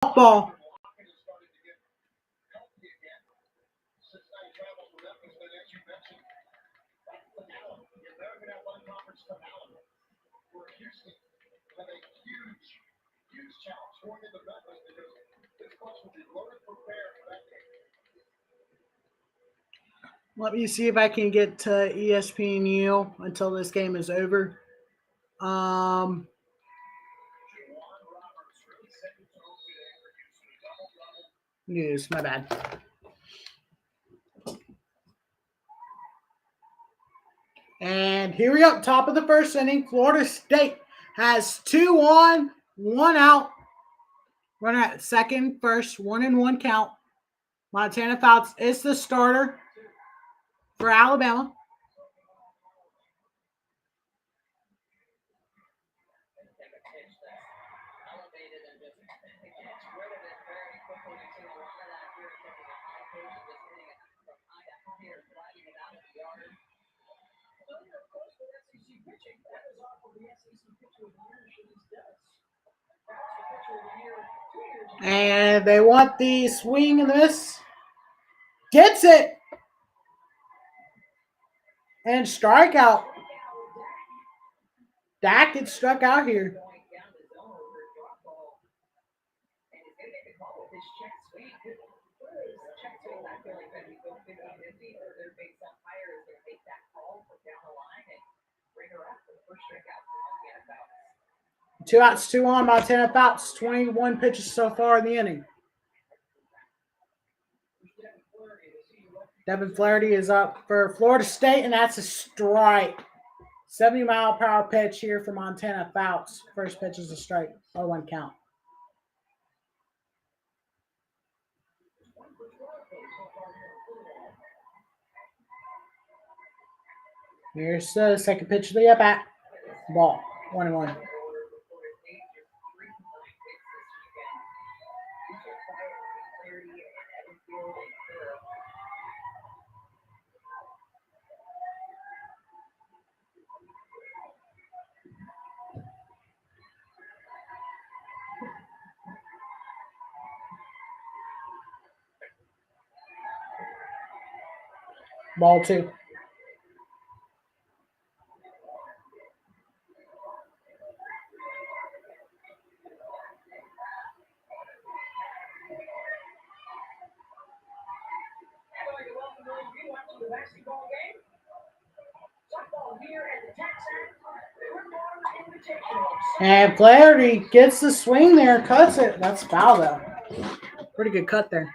Ball. Let me see if I can get to ESPNU until this game is over. News, my bad. And here we go, top of the first inning. Florida State has 2 on, 1 out. Runner at second, first, 1-1 count. Montana Fouts is the starter for Alabama. And they want the swing and miss. Gets it. And strikeout. Dak gets struck out here. Two outs, 2 on. Montana Fouts, 21 pitches so far in the inning. Devin Flaherty is up for Florida State, and that's a strike. 70-mile-per-hour pitch here for Montana Fouts. First pitch is a strike, 0-1 count. Here's the second pitch of the at-bat. Ball, 1-1. Ball 2. And Flaherty gets the swing there, cuts it. That's foul though. Pretty good cut there.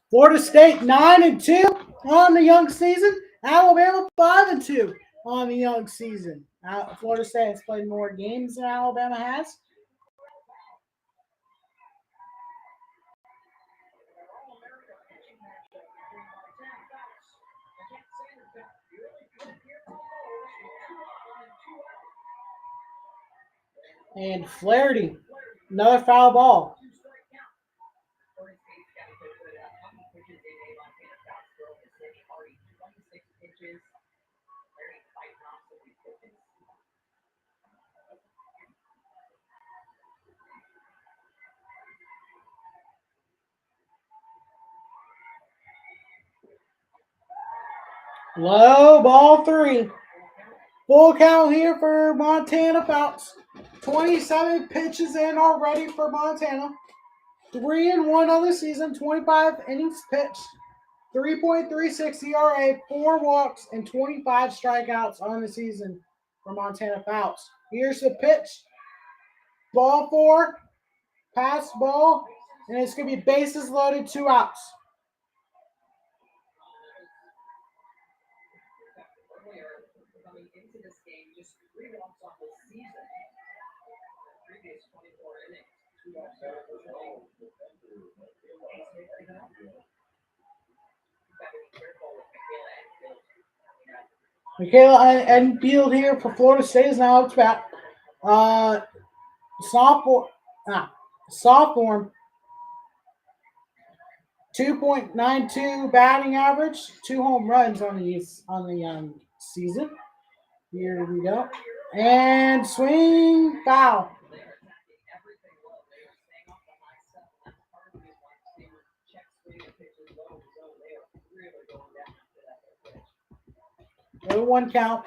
Florida State 9-2 on the young season. Alabama 5-2 on the young season. Florida State has played more games than Alabama has. And Flaherty, another foul ball. Low, ball 3. Full count here for Montana Fouts. 27 pitches in already for Montana. 3-1 on the season, 25 innings pitched. 3.36 ERA, 4 walks, and 25 strikeouts on the season for Montana Fouts. Here's the pitch. Ball 4, pass ball, and it's going to be bases loaded, 2 outs. Michaela Enfield here for Florida State is now up to bat. Sophomore, 2.92 batting average, 2 home runs on the season. Here we go. And swing, foul. 0-1 count.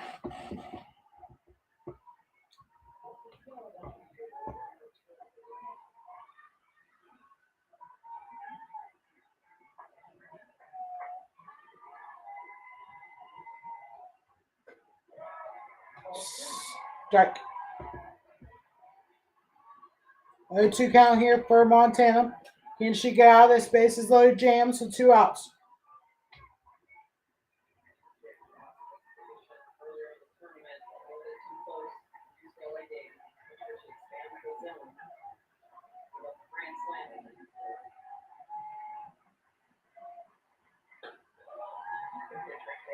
Strike. 0-2 count here for Montana. Can she get out of this bases loaded jam? So 2 outs.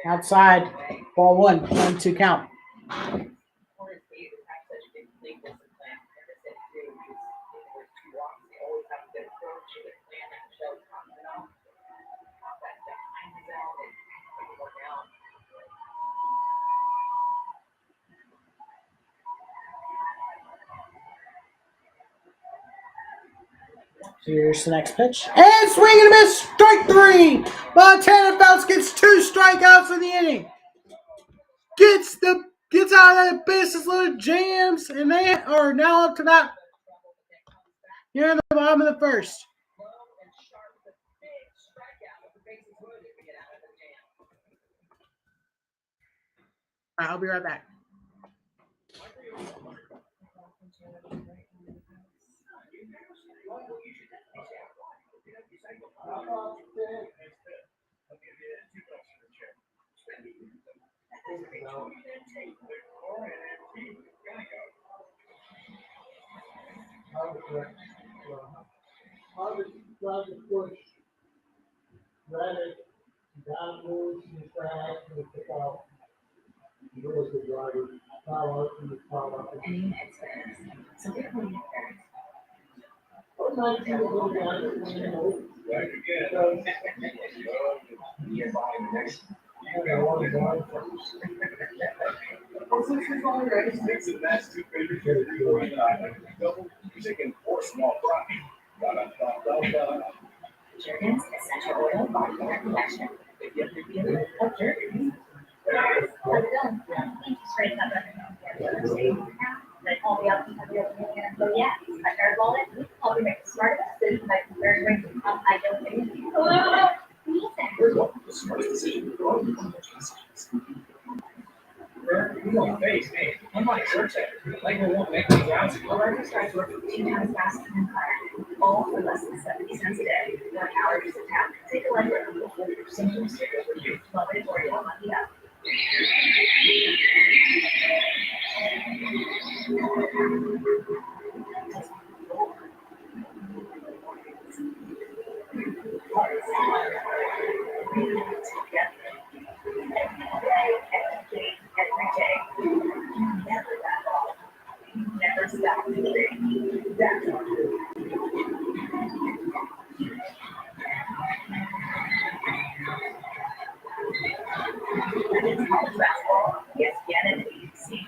Outside. Ball 1. 1-2 count. Here's the next pitch. And swing and a miss. Strike 3. Montana Phelps gets 2 strikeouts in the inning. Gets out of the bases loaded jams, and they are now up to that here in the bottom of the first. All right, I'll be right back. Jergens essential oil body hair collection. Straight up. Then all the other so yeah, I heard all it. I'll be making smart decisions. I don't think. The smartest decision for all you don't face, hey, unlike search sector, like we won't make these rounds. Alerta starts working 2 times faster than fire, all for less than 70 cents a day. 1 hour to tap. Take a Alerta before your symptoms take over you. 12-8 on Lucky Up. Every day. Never that long. Never stop moving. That's what it's college basketball. Yes, get it. See.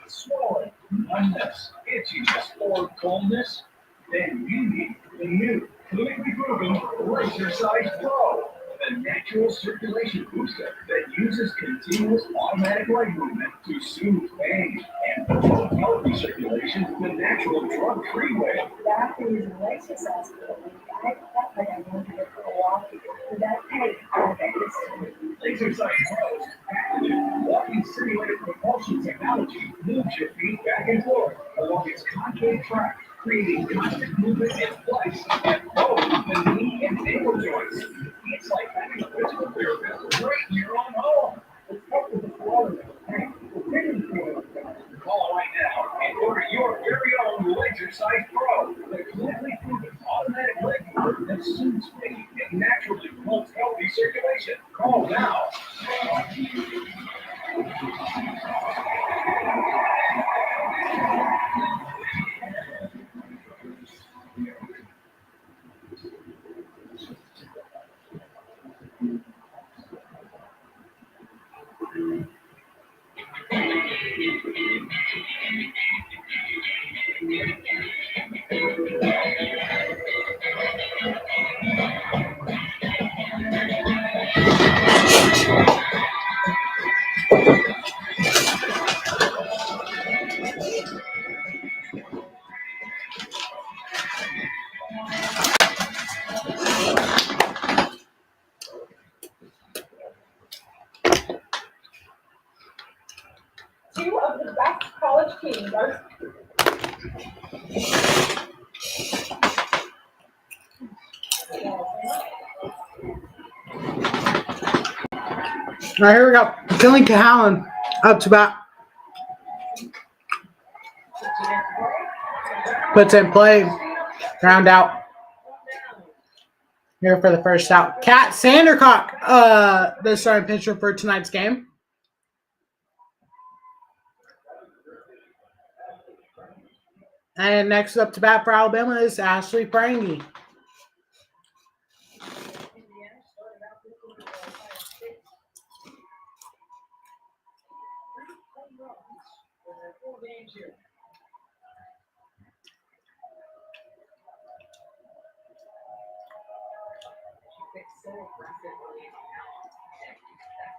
Swollen, numbness, itchiness, or coldness, then you need the new, clinically proven Lasercise Pro, the natural circulation booster that uses continuous automatic leg movement to soothe pain and promote healthy circulation the natural drug-free way. After using Lasercise Pro, I felt like I wanted to go for a walk without pain. Lasercise Pro's patented walking simulated propulsion technology moves your feet back and forth along its concave track, creating constant movement and flex at both the knee and ankle joints. It's like having a physical therapist right in your own home. Call right now and order your very own Lasercise Pro, the clinically proven automatic leg mover that soothes pain and naturally now. Two of the best college teams are All right, here we go. Billy Cahalan up to bat. Puts in play. Ground out. Here for the first out. Kat Sandercock, the starting pitcher for tonight's game. And next up to bat for Alabama is Ashley Prangy.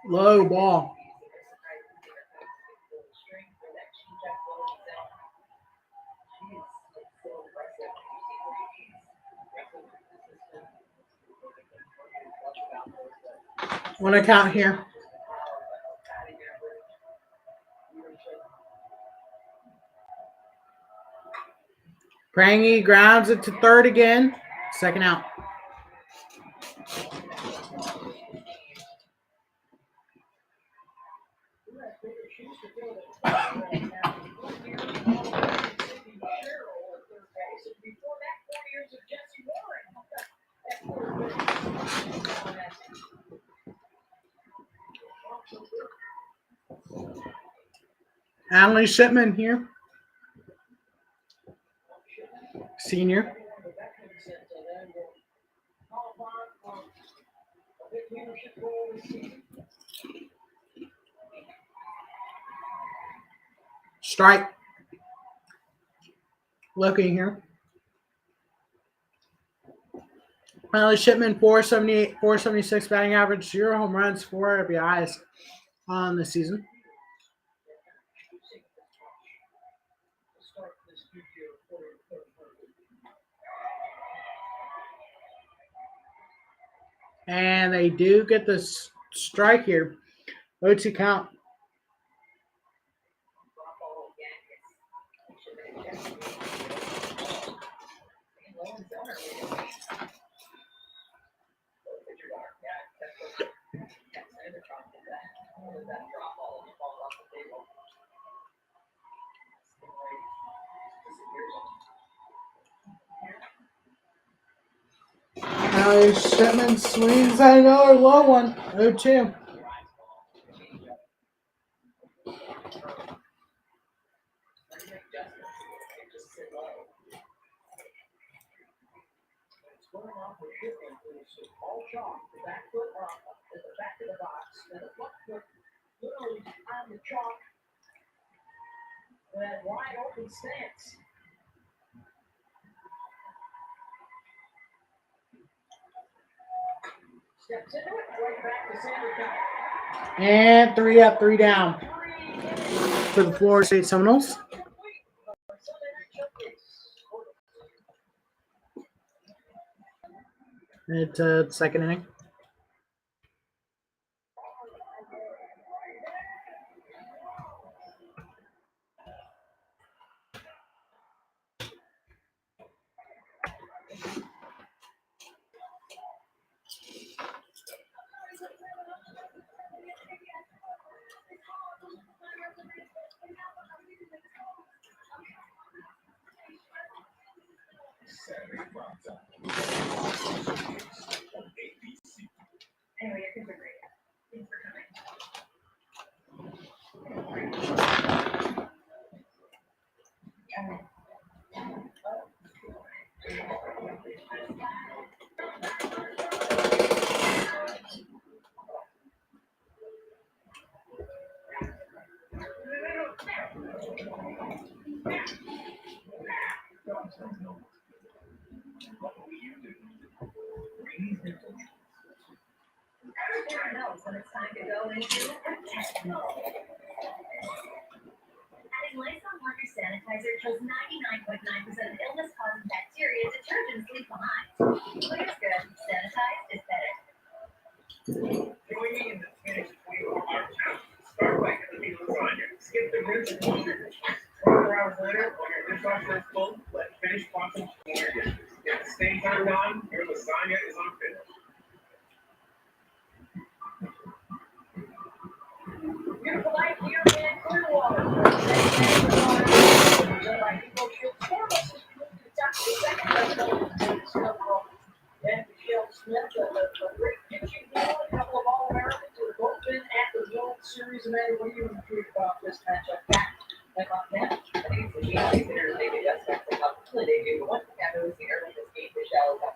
Low ball. One account here. Prangy grounds it to third again. Second out. Allie Shipman here. Senior. Strike. Looking here. Allie Shipman, 478, 476 batting average, 0 home runs, 4 RBIs on the season. And they do get the strike here. 0-2 count. Now Shipman swings at another low one. 0-2. wide open stance. Steps into it, right back to Sandercock. And 3 up, 3 down for the Florida State Seminoles. It's second inning. Anyway, your kids are great. Everyone knows when it's time to go into adding Lysol laundry sanitizer kills 99.9% of illness-causing bacteria detergents leave behind. Clear's good. Sanitized is better. Join me in the finish 24-hour challenge. Start by cooking lasagna. Skip the rinse and wash your dishes. 24 hours later, when your dishwasher is full, let finished process clean your dishes. If the stains aren't gone, your lasagna is unfinished. Beautiful night here in Clearwater. And Michelle Smith, a great pitching deal, a couple of All-Americans who have both been at the World Series. Amanda, what do you think about this matchup? I think it's a game considered maybe just how quickly they do. But one thing I've noticed here with this game, Michelle, is that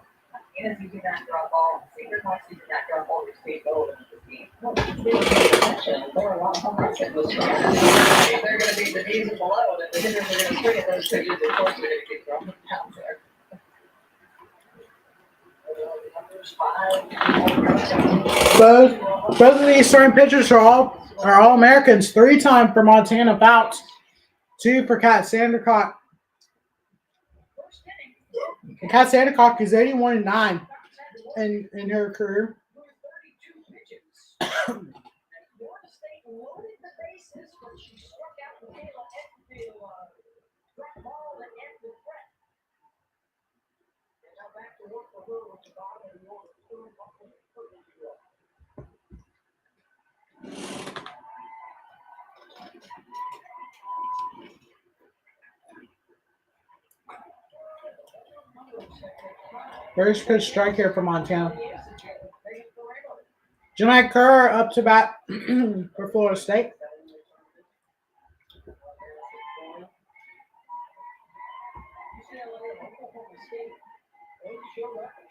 Hannah's using that drop ball, Secret Hawks using that drop ball to stay goal in this game. Well, they were paying attention. There were a lot of home runs that was They're going to be the knees and below, and if the hitters are going to swing at those pitches, of course they're going to get thrown down there. Both of these starting pitchers are all Americans. 3-time for Montana Bouts. 2 for Kat Sandercock. And Kat Sandercock is 81-9 in her career. 32 pitches. Florida State loaded the bases, but she struck out the drop ball and ended the threat. And now back to work for her with the bottom of the order. First pitch strike here for Montana. Jemai Kerr up to bat for Florida State.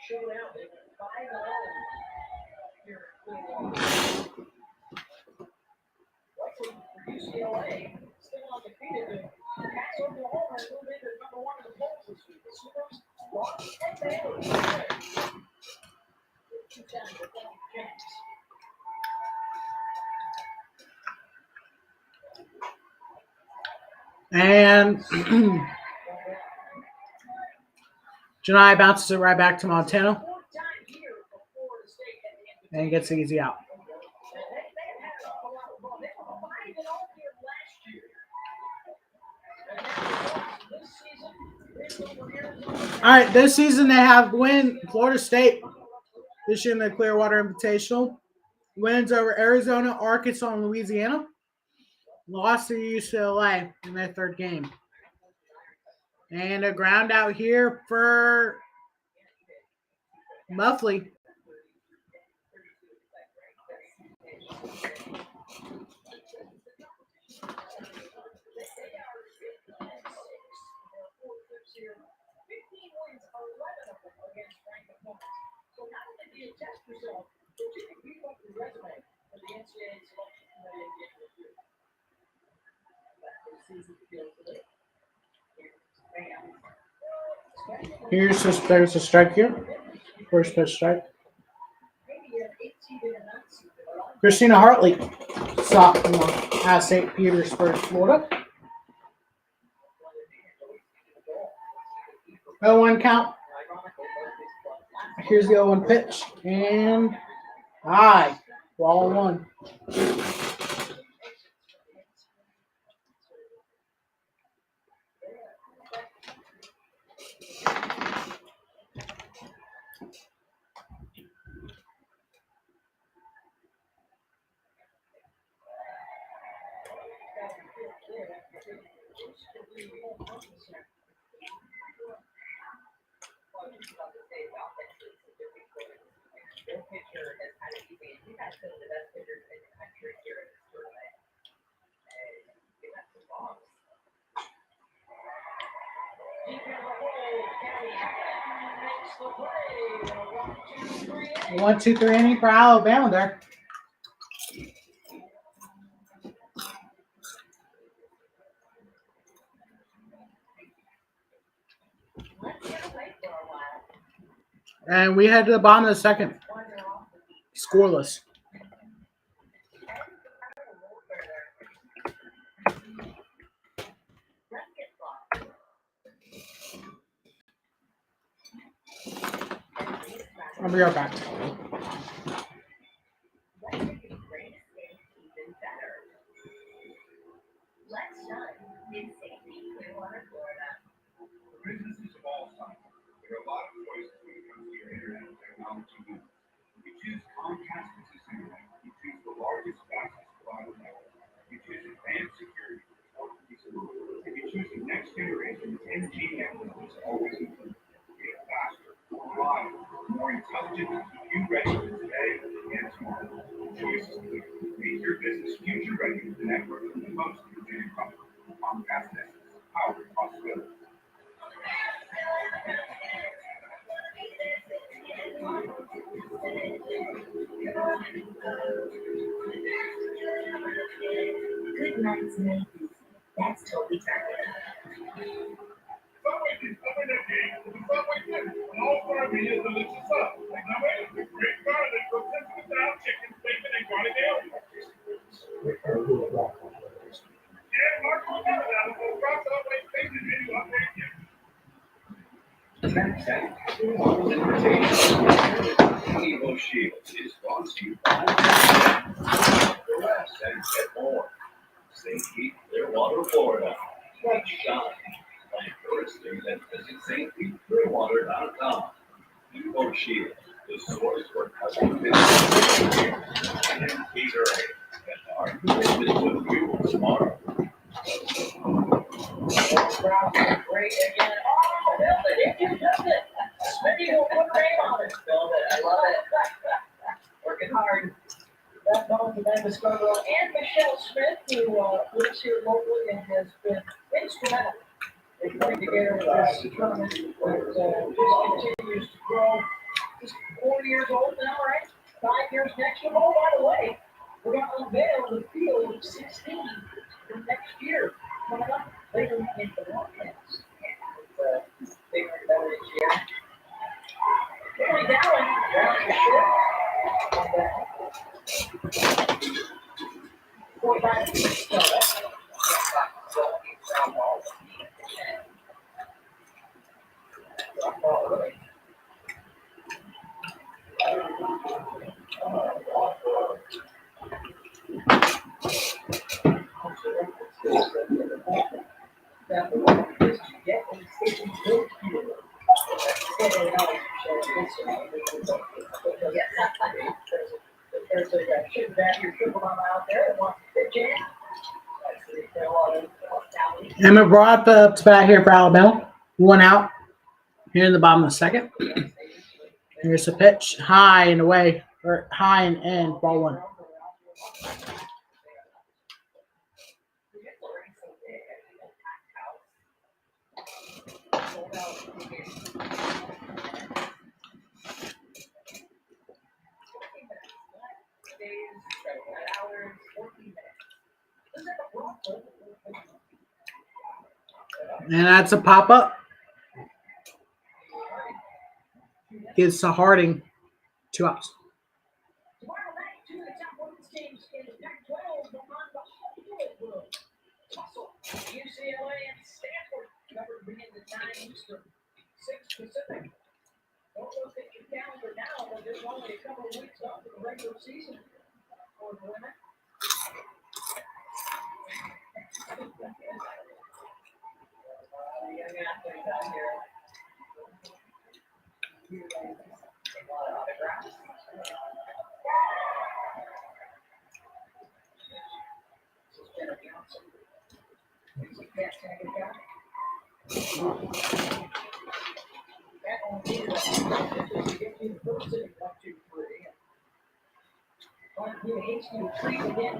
Showed out at 5-11 here in Clearwater. Luckily for UCLA, still undefeated. The Cats Oklahoma and moved into number 1 in the polls this week. The Sooners lost at Baylor. 2 times the James. And Janai bounces it right back to Montana and gets the easy out. All right, this season they have win Florida State this year in the Clearwater Invitational. Wins over Arizona, Arkansas, and Louisiana. Lost to UCLA in their 3rd game. And a ground out here for Muffley. Test yourself, but you can beef up your resume for the NCAA selection committee at the end of the year. There's a strike here. First pitch strike. Christina Hartley, sophomore at St. Petersburg, Florida. 0-1 count. Here's the 0-1 pitch. And high. Ball 1. Their pitcher has had it easy, and we've had some of the best pitchers in the country here in this tournament. And they've had some bombs. 1, 2, 3 inning for Alabama there. And we head to the bottom of the second. Scoreless. I'll be right back. Businesses of all sizes. There are a lot of choices when it comes to your internet technology needs. You choose Comcast Business Internet. You choose the largest, fastest provider network. You choose advanced security. If you choose the next generation 10G network, it's always improved. Get faster, more reliable, more intelligent to keep you ready for today and tomorrow. Choice is clear. Make your business future ready with the network from the most innovative company. Comcast Business. Powered possibility. Good night's Macy's. That's totally targeted. Subway is coming again with the Subway Chicken. And all part of me is delicious stuff. Like now wait, with great garlic, rotisserie style chicken, bacon, and garlic aioli. And Mark Montana now will drop Subway bacon menu up there again. Evo Shield is brought to you by the West and get more. St. Pete, Clearwater, Florida. Let's shine. Plan your estate and visit stpeteclearwater.com. Evo Shield, the source for custom business. And Peter A. And our commitment with you tomorrow. Great again. Oh, build it. If you build it. Smitty will put rain on it. Build it. I love it. Working hard. That known to Memphis Scarborough and Michelle Smith, who lives here locally and has been instrumental in putting together this tournament that just continues to grow. Just 4 years old now, right? 5 years next year. Oh, by the way, we're going to unveil the field of 16 for next year. Coming up later in the broadcast. Bigger and better each year. Billy Dowling, round the short. 45 feet. So that's there's a shooting back here, triple mama out there that wants to pitch in. Emmett brought up to bat here for Alabama. 1 out. Here in the bottom of the second. Here's a pitch. High and away. Or high and in. Ball 1. And that's a pop up. Gives to Harding 2 outs. Tomorrow night, 2 of the top women's teams in the Pac-12 on the Hollywood Tussle. UCLA and Stanford covered beginning at 9 Eastern, 6 Pacific. Don't look at your calendar now, but there's only a couple of weeks left for the regular season for the women. Young athletes out here. Take a lot of autographs. This is Jenna Johnson. He's a fantastic guy. That only needed a few to get to the first inning, 1, 2, 3. One, two, H2, 3 again.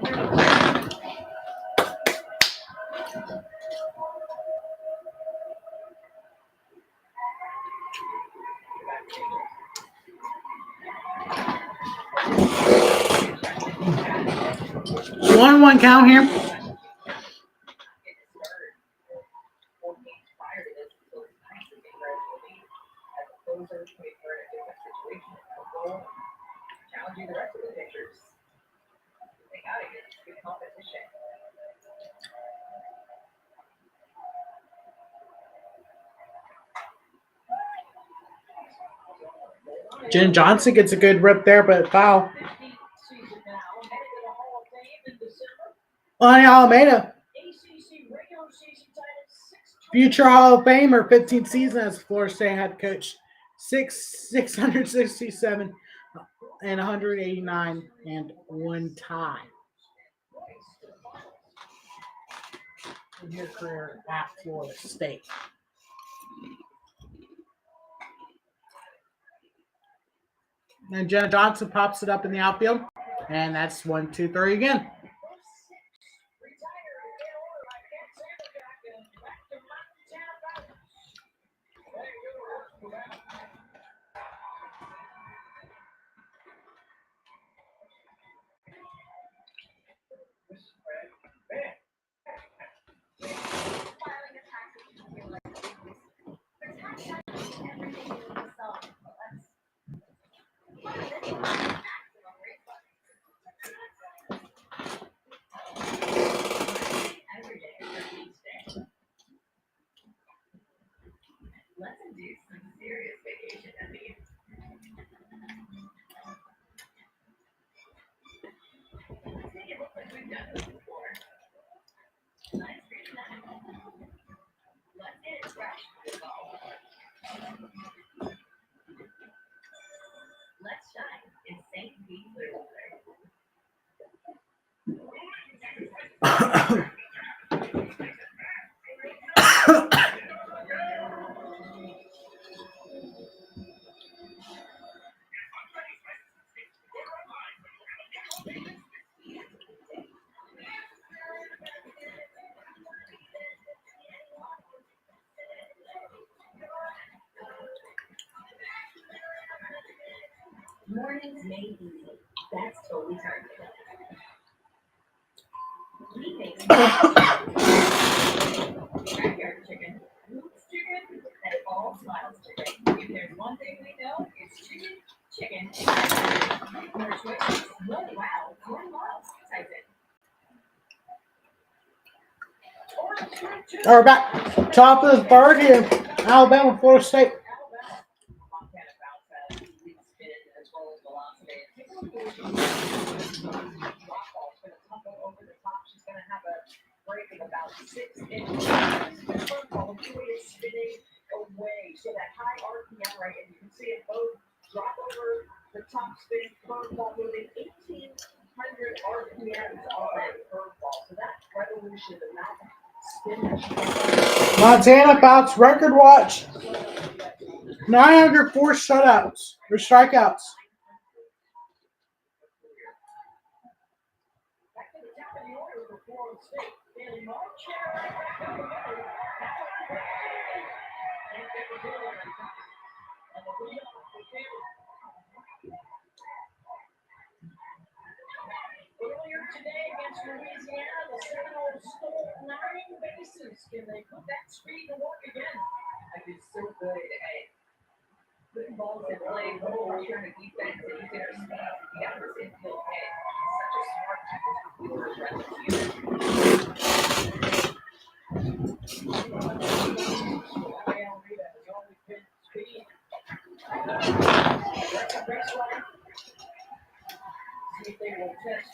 1-1 count here. Challenging the rest of the pitchers. They got it. It's good competition. Jen Johnson gets a good rip there, but foul. 15th season now, headed to the Hall of Fame in December. Lonnie Alameda, ACC regular season title 6. future Hall of Famer, 15th season as Florida State head coach. 667 and 189 and 1 tie in your career at Florida State. And Jenna Johnson pops it up in the outfield, and that's 1-2-3 again. Let's do some serious vacation envy. Make it look like we've done this before. Nice green line. Let's get it fresh with the ball. Let's shine in St. Pete Clearwater. Mornings made easy. That's totally targeted. We make Backyard chicken. Roots chicken, and all smiles chicken. If there's one thing we know, it's chicken, chicken, and more choices. Well, wow, more miles. Type it. We're back. Top of the third here. Alabama, Florida State. Montana bounce has lead spin as well as velocity. Drop ball. She's going to tumble over the top. She's going to have a break of about 6 inches. The front ball is spinning away. So that high RPM, right, and you can see it both drop over the top spin, curveball moving 1,800 RPMs on that curveball. So that revolution, the amount of spin that she has. Montana bouts record watch. 904 shutouts or strikeouts. Back to the top of the order for Florida State. Bailey March. Earlier today against Louisiana, the Seminoles stole 9 bases. Can they put that speed to work again? I've been so good at putting balls in play, low pressure and defense, and using her speed to get out of this infield hit. Such a smart defensive fielder around the field. Almeida has always been speed. That's a baseline. See if they will test.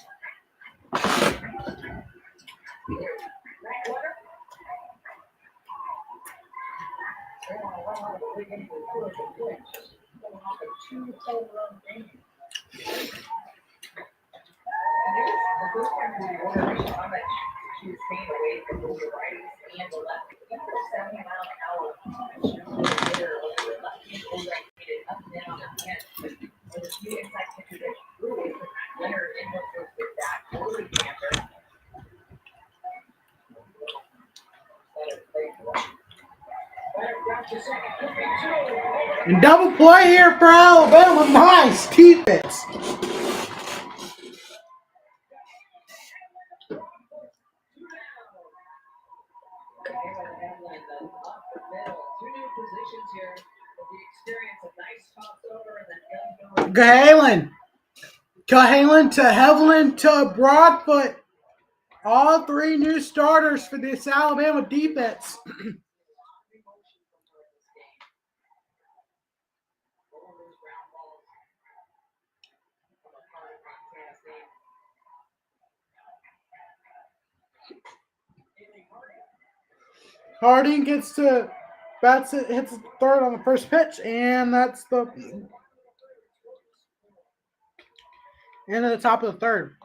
Blackwater. They want to run out of the league into the first place. Coming off a 2-home-run game. And it was the first time we ordered how much she was staying away from both the righties and the lefties. Even for 70 miles an hour, she was there with the lefty and right-handed up and down her hand. With a few inside pitches that she threw away from Leonard and what was with that early camper. And double play here for Alabama. Nice defense. Up the middle. 2 new positions here with the experience of nice tops over and then Cahalan. Cahalan to Heveland to Broadfoot. All 3 new starters for this Alabama defense. Harding gets to bats it, hits third on the first pitch, and that's the end of the top of the third.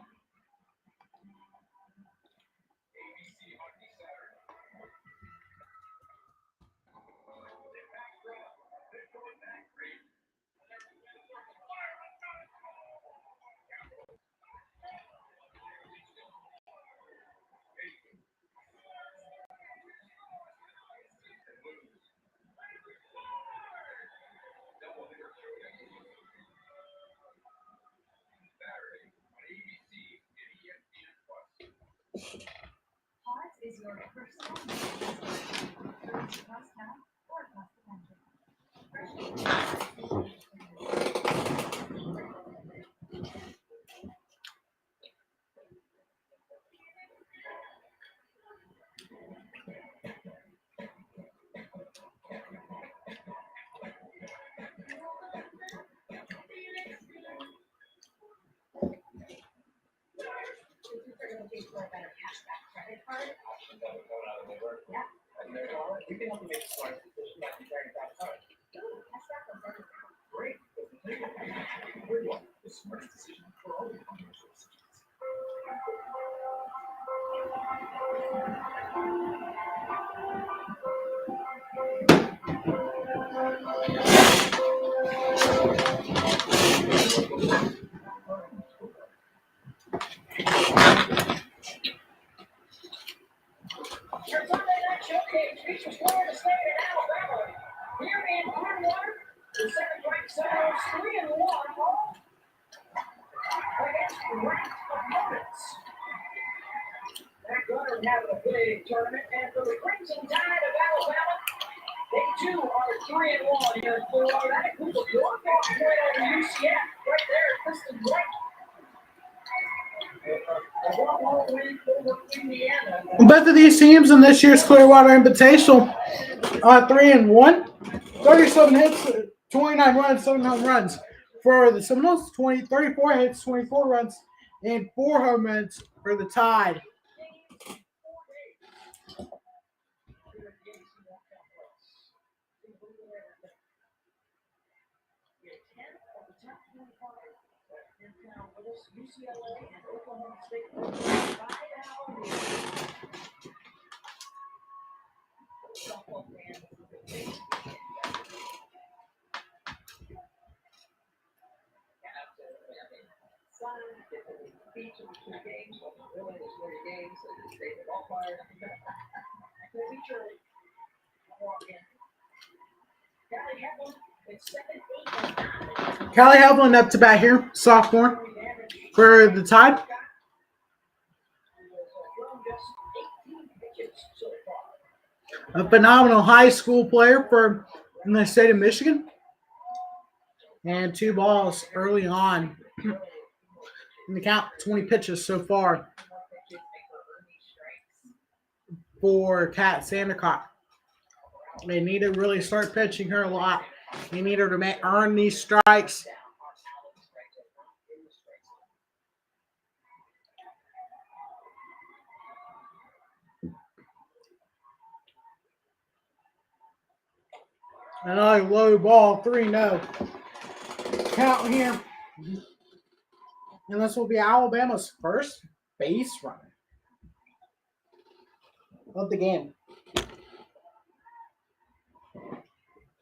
Pause is your personal across town or across the country. Your Sunday night showcase features Florida State and Alabama. Here in Clearwater, the second-ranked Seminoles 3-1 against ranked opponents. Matt Gunner having a big tournament, and for the Crimson Tide of Alabama, they too are 3-1 here in Clearwater. That includes a 4-point win over UCF right there at Kristen White. A 1-0 win over Indiana. Both of these teams in this year's Clearwater Invitational are 3-1. 37 hits, 29 runs, 7 home runs. For the Seminoles, 34 hits, 24 runs, and 4 home runs for the Tide. UCLA and Oklahoma State right out. Callie Heveland up to bat here, sophomore for the Tide. A phenomenal high school player for the state of Michigan. And 2 balls early on in the count, 20 pitches so far for Kat Sandercock. They need to really start pitching her a lot. They need her to earn these strikes. Another low ball, 3-0. Count here. And this will be Alabama's first base runner of the game.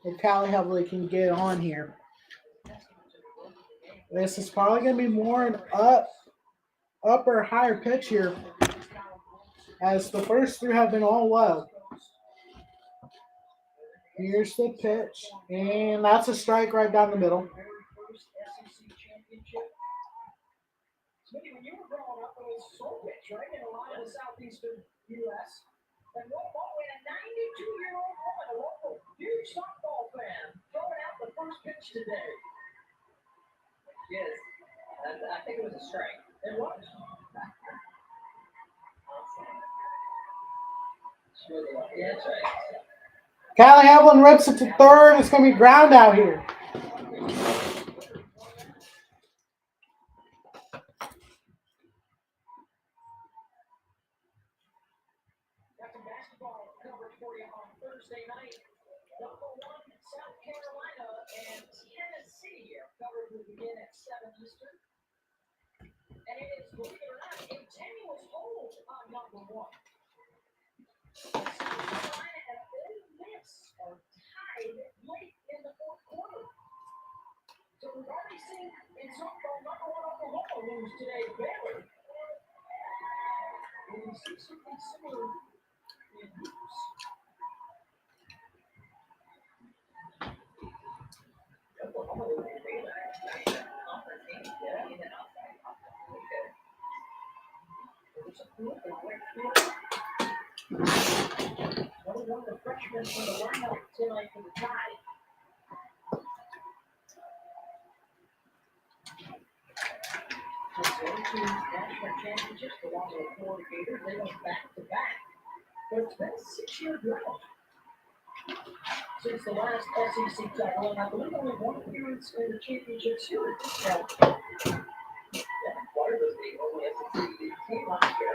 If Callie Heveland can get on here. This is probably going to be more an upper higher pitch here, as the first 3 have been all low. Here's the pitch, and that's a strike right down the middle. When you were growing up, it was soul pitch, right? In a lot of the southeastern U.S. And what, a 92-year-old pitch today. Yes. And I think it was a strike. It was. She was a lot. Yeah, that's right. Callie Havlin rips it to third. It's going to be ground out here. Got some basketball coverage for you on Thursday night. Number 1, South Carolina and Tennessee are covered will begin at 7 Eastern. And it is, believe it or not, a tenuous hold on number 1. South Carolina and Ole Miss are tied late in the fourth quarter. So we've already seen in softball number 1 Oklahoma lose today to Baylor. Will we see something similar in hoops? Oklahoma was in Baylor. Conference game. Yeah, and then outside conference. Okay. There's a group of right here. One of the freshmen for the lineup tonight for the Tide. Just going to national championships along with the Florida Gators. They went back to back. But it's been a 6-year drought since the last SEC title, and I believe only one appearance in the championship series. Now, Water was the only SEC team last year.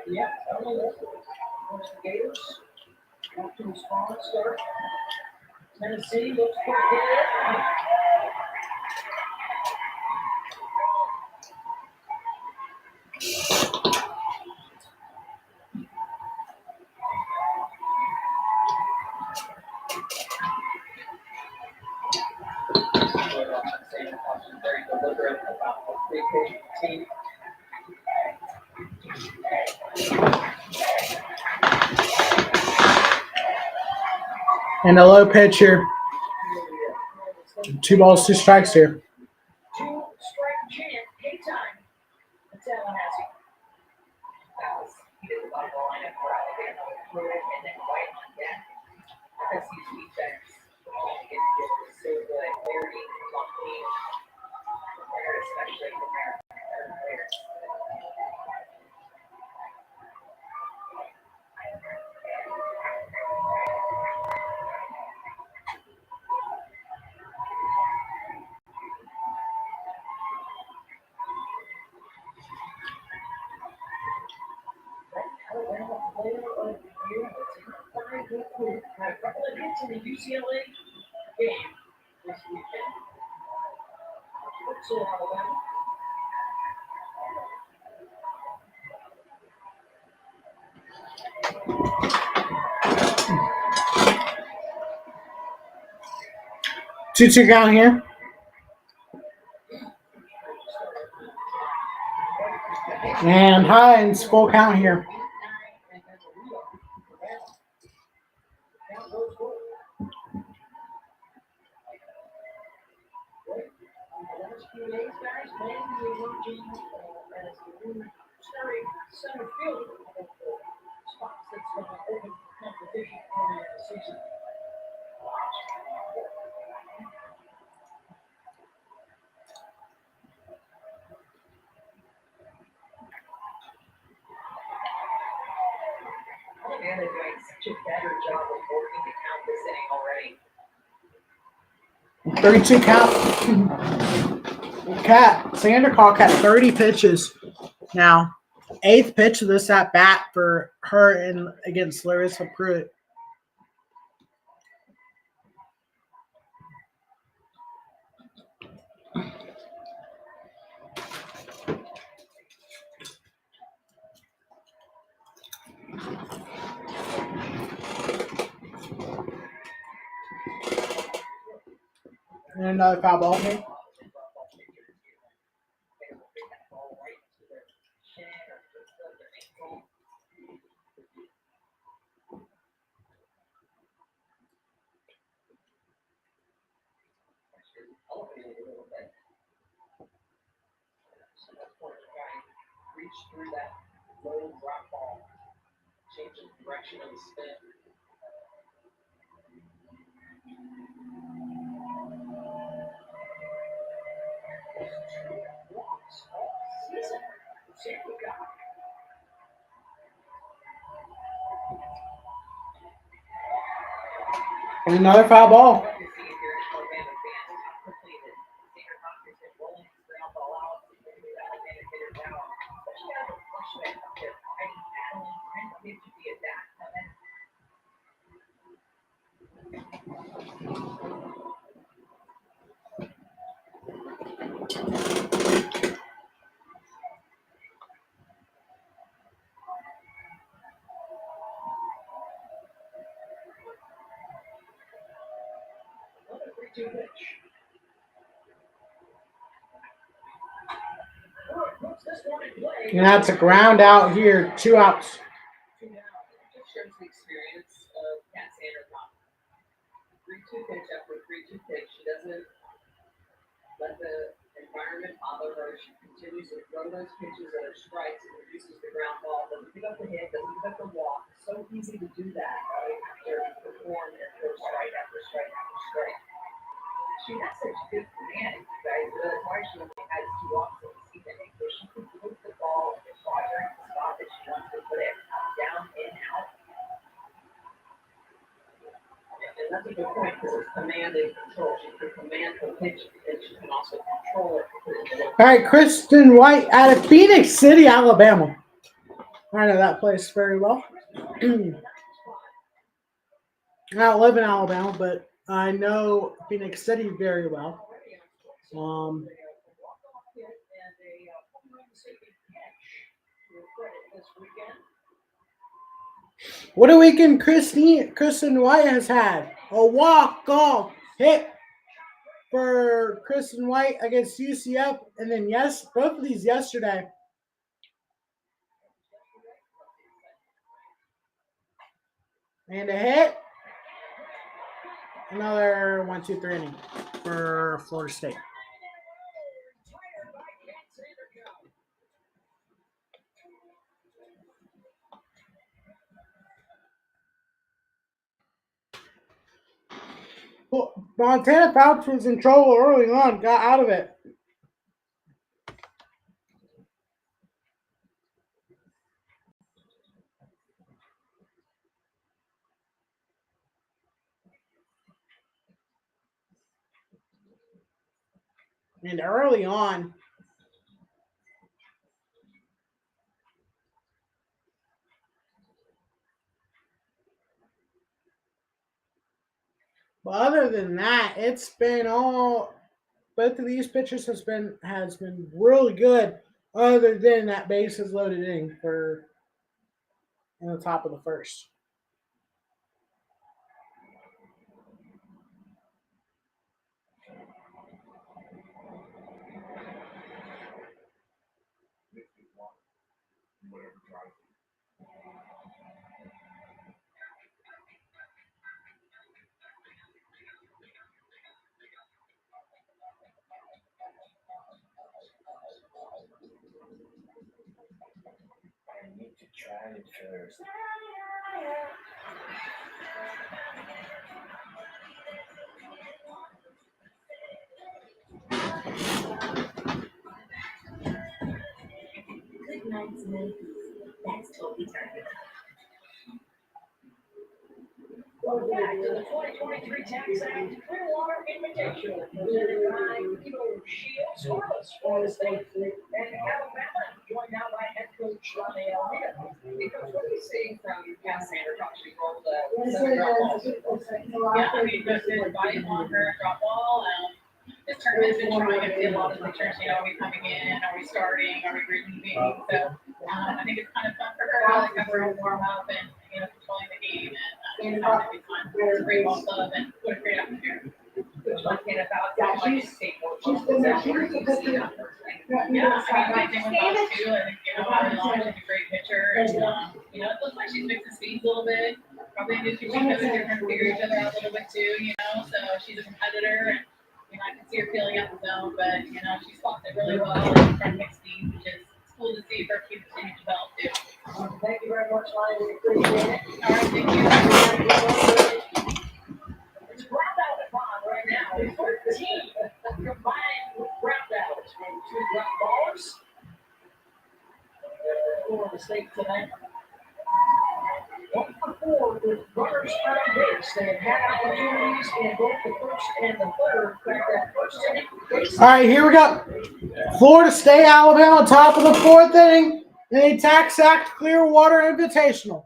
yeah, I don't know. There's the Gators. Off to a strong start. Tennessee looks pretty good. Very deliberate about the three-pitch team. And a low pitch here. 2 balls, 2 strikes here. 2-strike chant, hang time. That's Tallahassee. He did the bottom of the lineup for Alabama with Pruitt and then White on deck. FSU's defense is so good. Clarity on team. Especially from their players. Alabama player of the year, the top 5 recruit, had a couple of hits in the UCLA game this weekend. So Alabama. Two count here. And Hines, full count here. Last few days, guys, mainly emerging as the new starting center fielder of the spots that's going to open competition early in the season. Alabama doing such a better job of working to count this inning already. 32 count. Cat Sandercock had 30 pitches now. 8th pitch of this at bat for her in against Larissa Pruitt. And another foul ball here. Reach through that low drop ball, change the direction of the spin. Another foul ball. To see if you're an Alabama fan, how quickly that Xavier Hopkins is rolling his ground ball out to the Alabama hitter down. Especially out of a freshman up there fighting, battling, trying to get to the attack coming. Another 3-2 pitch. Puts this one in play. And that's a ground out here. 2 outs. Two down. It just shows the experience of Kat Sandercock. 3-2 pitch after 3-2 pitch. She doesn't let the environment bother her. She continues to throw those pitches that are strikes and reduces the ground ball. Doesn't pick up the hit, doesn't pick up the walk. So easy to do that after you perform and throw strike after strike after strike. She has such good command, you guys. That's why she only has 2 walks in the season. Because she can move the ball and fire in the spot that she wants to put it down and out. And that's a good point because it's command and control. She can command the pitch and she can also control it. All right, Kristen White out of Phoenix City, Alabama. I know that place very well. I don't live in Alabama, but I know Phoenix City very well. What a weekend Kristen White has had. A walk-off hit for Kristen White against UCF, and then both of these yesterday. And a hit. Another 1-2-3 inning for Florida State. Montana Fouts was in trouble early on, got out of it. And early on, but other than that, it's been all. Both of these pitchers has been really good. Other than that bases loaded inning for in the top of the first. I need to try it first. Good night's Macy's. That's totally turning out. Welcome back to the 2023 Tax Act Clearwater Invitational, presented by Eagle Shield Scoreless, Florida State, and Alabama, joined now by head coach Lonnie Almeida. Because what do you see from Kat Sandercock? She rolled Yes, seven it drop balls. is. Yeah, I mean, just did a bite on her drop ball. This tournament's been trying to get a lot of pictures. Are we coming in? Are we starting? Are we relieving? So I think it's kind of fun for her. Like have her own warm up and controlling the game and it's going to be fun. It's a great ball club and what a great atmosphere. Which Montana Fouts, Yeah, like she's state board been football, there. is that where She's you a see good that first thing? Yeah, I mean, same with us too. I think Molly Long is a great pitcher. And, it looks like she's mixing speeds a little bit. Probably new to each other, different, figure each other out a little bit too. So she's a competitor and. I can see her feeling out the zone, but she spots it really well and trying to mix speeds, which is cool to see her continue to develop too. Thank you very much, Lonnie. We appreciate it. All right, thank you. It's ground out at bond right now. 13 combined with ground outs and 2 ground ballers. For the state tonight. 1 for 4 with runners on base. They have had opportunities in both the first and the third. In fact, that first inning, All right, here we go. Florida State, Alabama, top of the fourth inning in a TaxAct Clearwater Invitational.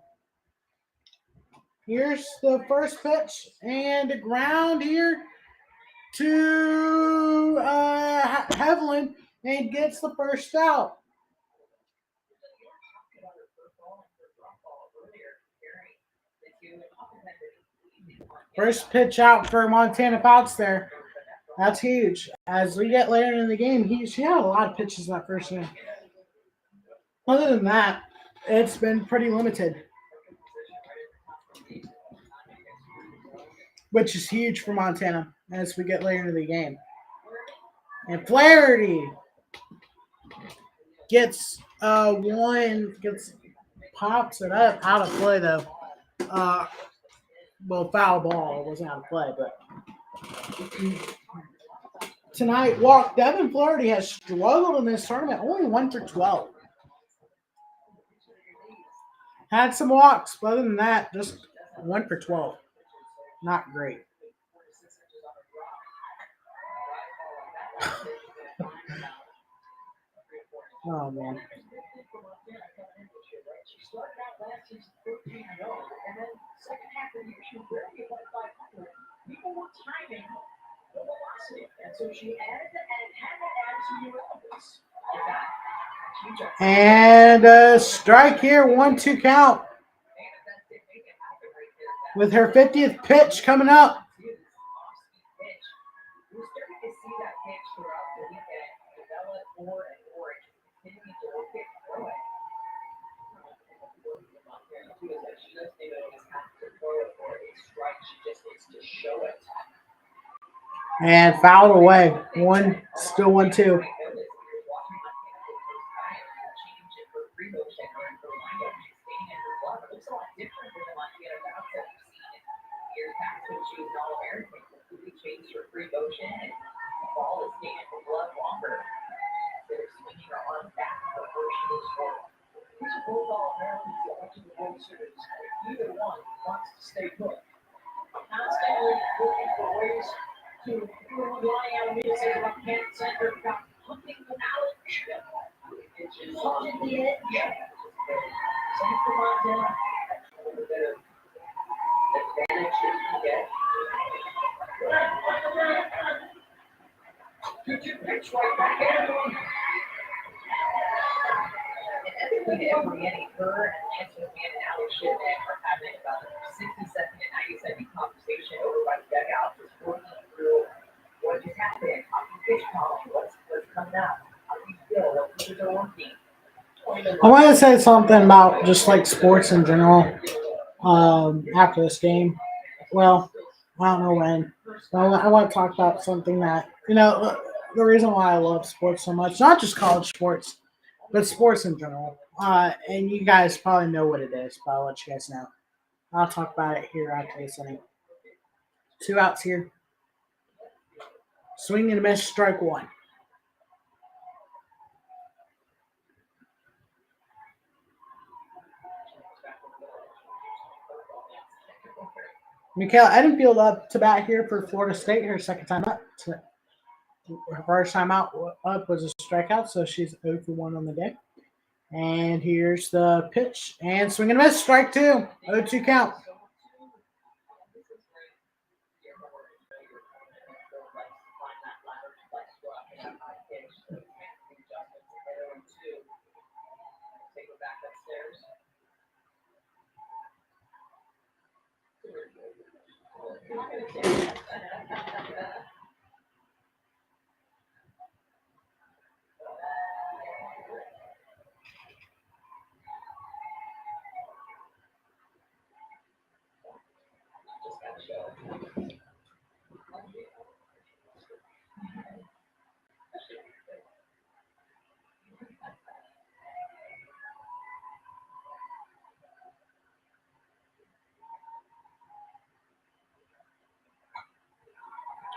Here's the first pitch and the ground here to Heveland and gets the first out. First pitch out for Montana Fouts there. That's huge. As we get later in the game, she had a lot of pitches in that first inning. Other than that, it's been pretty limited, which is huge for Montana as we get later into the game. And Flaherty gets pops it up out of play though. Well, foul ball. It wasn't out of play, but tonight, Devin Flaherty has struggled in this tournament. Only 1 for 12. Had some walks, but other than that, just 1 for 12. Not great. Oh, man. she started out last season 13-0, and then second half of the year, she barely went 500. People were timing the velocity, and so she added and had to add some new elements. And a strike here, 1-2 count. With her 50th pitch coming up. We're starting to see that pitch throughout the weekend develop more and more and continuing to look at growing. She doesn't even have to throw it for a strike, she just needs to show it. And fouled away. Still 1-2. She was an All-American, completely changed her free motion, and the ball is staying in her glove longer. They're swinging her arm back before she moves forward. These are both All-Americans that went to the World Series. Either one wants to stay put. Constantly looking for ways to improve line out of the left hand center, got hunting the knowledge. It's just something to get. Yeah. Same for Montana. A little bit of advantage that you get. Good pitch right back at him. And every inning, her and Lance McMahon and Alex Shipman are having about a 60-second and 90-second conversation over by the dugout, just working through what just happened, how you pitch calling, what's coming out, how do you feel, what pitches are working. I want to say something about just like sports in general after this game. Well, I don't know when. I want to talk about something that, the reason why I love sports so much, not just college sports, but sports in general. And you guys probably know what it is, but I'll let you guys know. I'll talk about it here after this inning. 2 outs here. Swing and a miss, strike 1. Mikaela Edenfield up to bat here for Florida State. Her second time up. Her first time out up was a strikeout, so she's 0 for 1 on the day. And here's the pitch. And swing and a miss, strike 2. 0-2 count.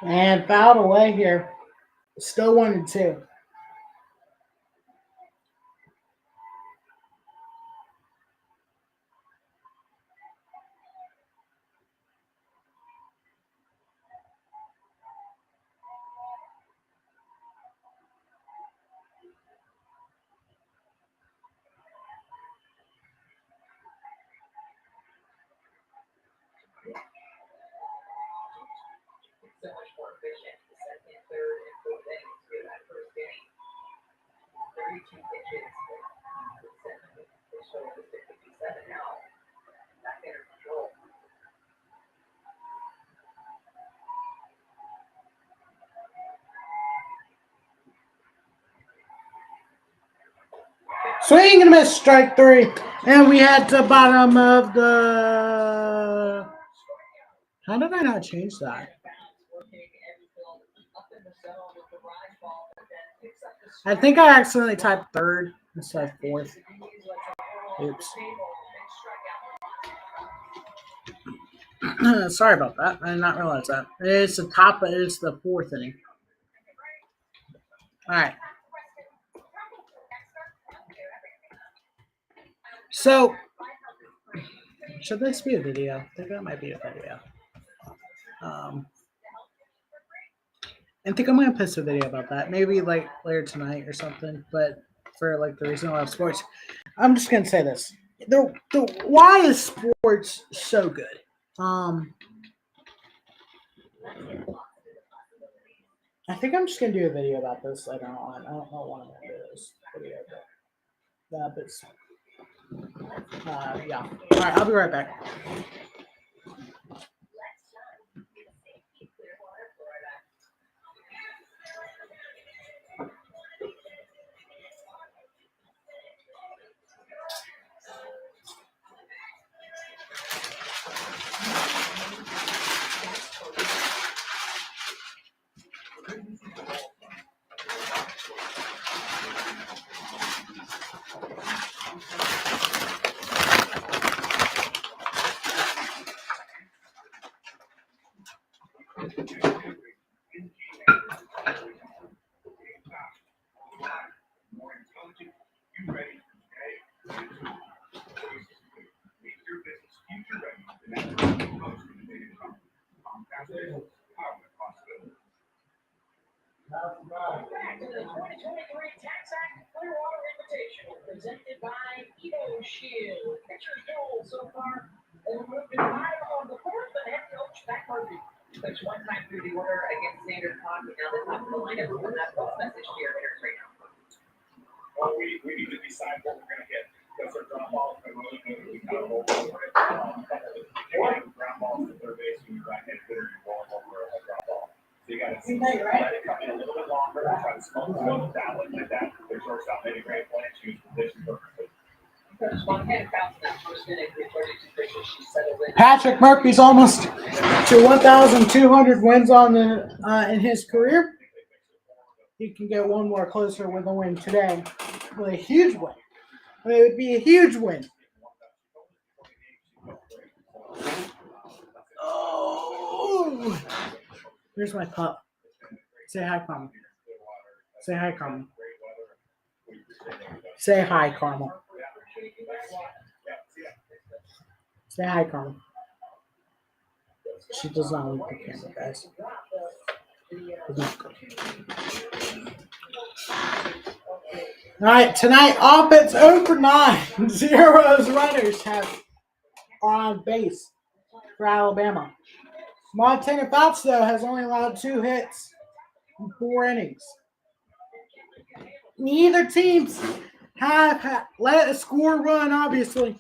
And fouled away here. Still 1-2. so much more efficient. The second, third, and fourth innings too. That first inning, 32 pitches. They showed us 57 now. Back there control. Swing and a miss, strike 3. And we had the bottom of the. How did I not change that? I think I accidentally typed third instead of fourth. Oops. Sorry about that. I did not realize that. It's the top, it's the fourth inning. All right. So, should this be a video? I think that might be a video. I think I'm gonna post a video about that. Maybe like later tonight or something. But for like the reason I love sports, I'm just gonna say this: the why is sports so good? I think I'm just gonna do a video about this later on. I don't know when I'm gonna do this video, but yeah. All right, I'll be right back. Back to the 2023 Tax Act Clearwater Invitational, presented by Evo Shield. Pitchers duel so far. They will move to 5 on the 4th, and head coach Matt Murphy. Coach one time through the order against Standard Hockey. Now the top of the lineup will have a message to your hitters right now. Well, we need to decide what we're going to get. Because they're ground balls, we kind of roll over it. Ground balls to third base, when you're right-handed hitter, you're rolling over a ground ball. So you got to let it come in a little bit longer, try to smoke it down like that. Their shortstop made a great play, choose position perfectly. Coach Montana bounced that first inning, reported to pitches. She settled in. Patrick Murphy's almost to 1,200 wins on the in his career. He can get one more closer with a win today, with a huge win. I mean, it would be a huge win. Oh, here's my pup. Say hi, Carmel. Say hi, Carmel. Say hi, Carmel. Say hi, Carmel. She does not like the camera, guys. All right, tonight, offense 0 for 9. Zero's runners are on base for Alabama. Montana Fouts, though, has only allowed 2 hits in 4 innings. Neither teams have let a score run, obviously.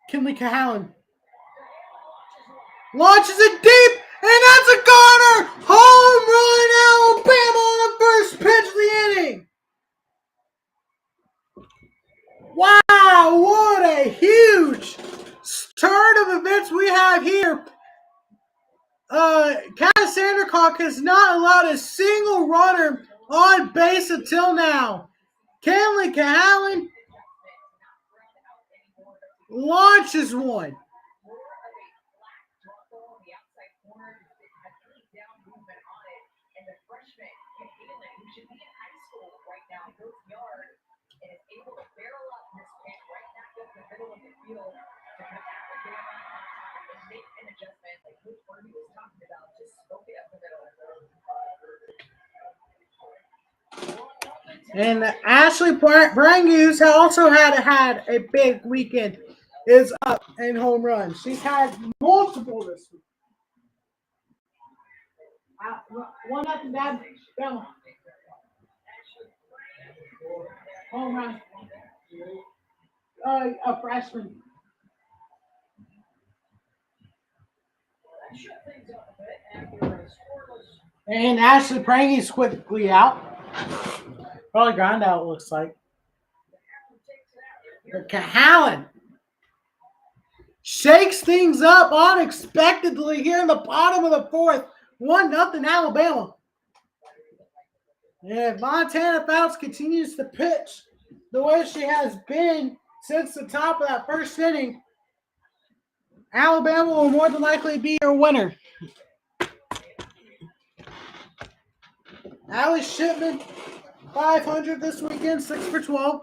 Kinley Cahalan launches it deep, and that's a goner! Home run, Alabama on the first pitch of the inning! Wow, what a huge turn of events we have here. Cass Sandercock has not allowed a single runner on base until now. Kinley Cahalan launches one. And Ashley Brangus also had a big weekend. Is up in home runs. She's had multiple this week. 1-0 down. Bama. Home run. A freshman. And Ashley Prangy's quickly out. Probably ground out, it looks like. But Cahalan shakes things up unexpectedly here in the bottom of the fourth. 1-0 Alabama. And Montana Fouts continues to pitch the way she has been since the top of that first inning. Alabama will more than likely be your winner. Allie Shipman, 500 this weekend, 6 for 12,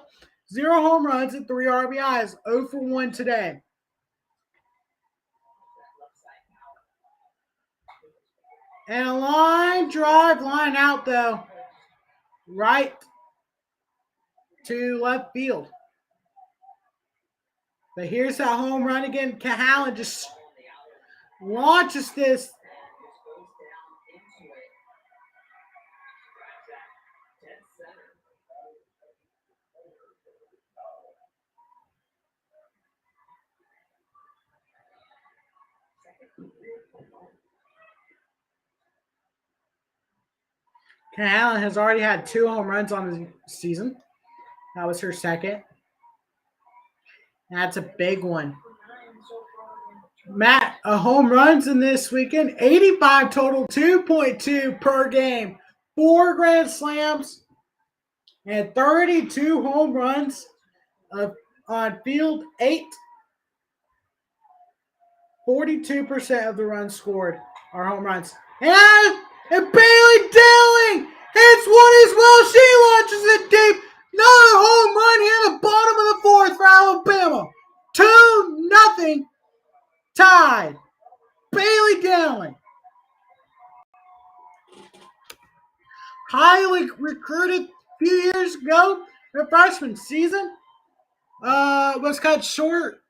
0 home runs and 3 RBIs, 0 for 1 today. And a line drive, line out though, right to left field. But here's that home run again. Cahalan just launches this. Cahalan has already had 2 home runs on the season. That was her second. That's a big one. Matt, home runs in this weekend, 85 total, 2.2 per game, 4 grand slams, and 32 home runs on field 8. 42% of the runs scored are home runs. And Bailey Dowling hits one as well. She launches it deep. Another home run here in the bottom of the fourth for Alabama. 2-0 tied. Bailey Dowling. Highly recruited a few years ago. Her freshman season was cut short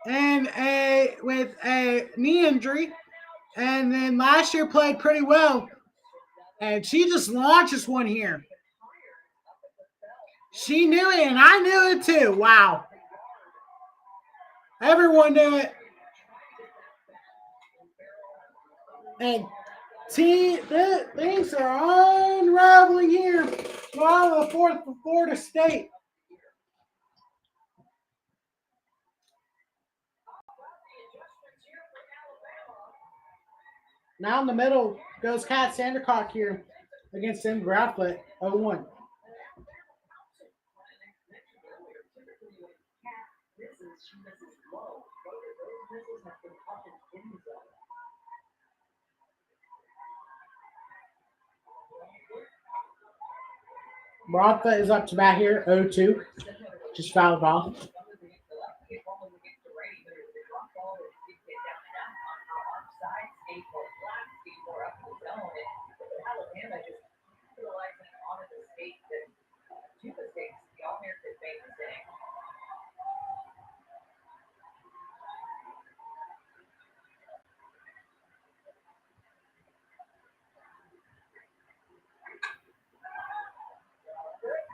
and with a knee injury. And then last year played pretty well. And she just launches one here. She knew it, and I knew it too. Wow. Everyone knew it. And things are unraveling here. Bottom of the fourth for Florida State. Now in the middle goes Kat Sandercock here against Tim Grafflet, 0-1. Brafa is up to bat here, 0-2. Just fouled ball.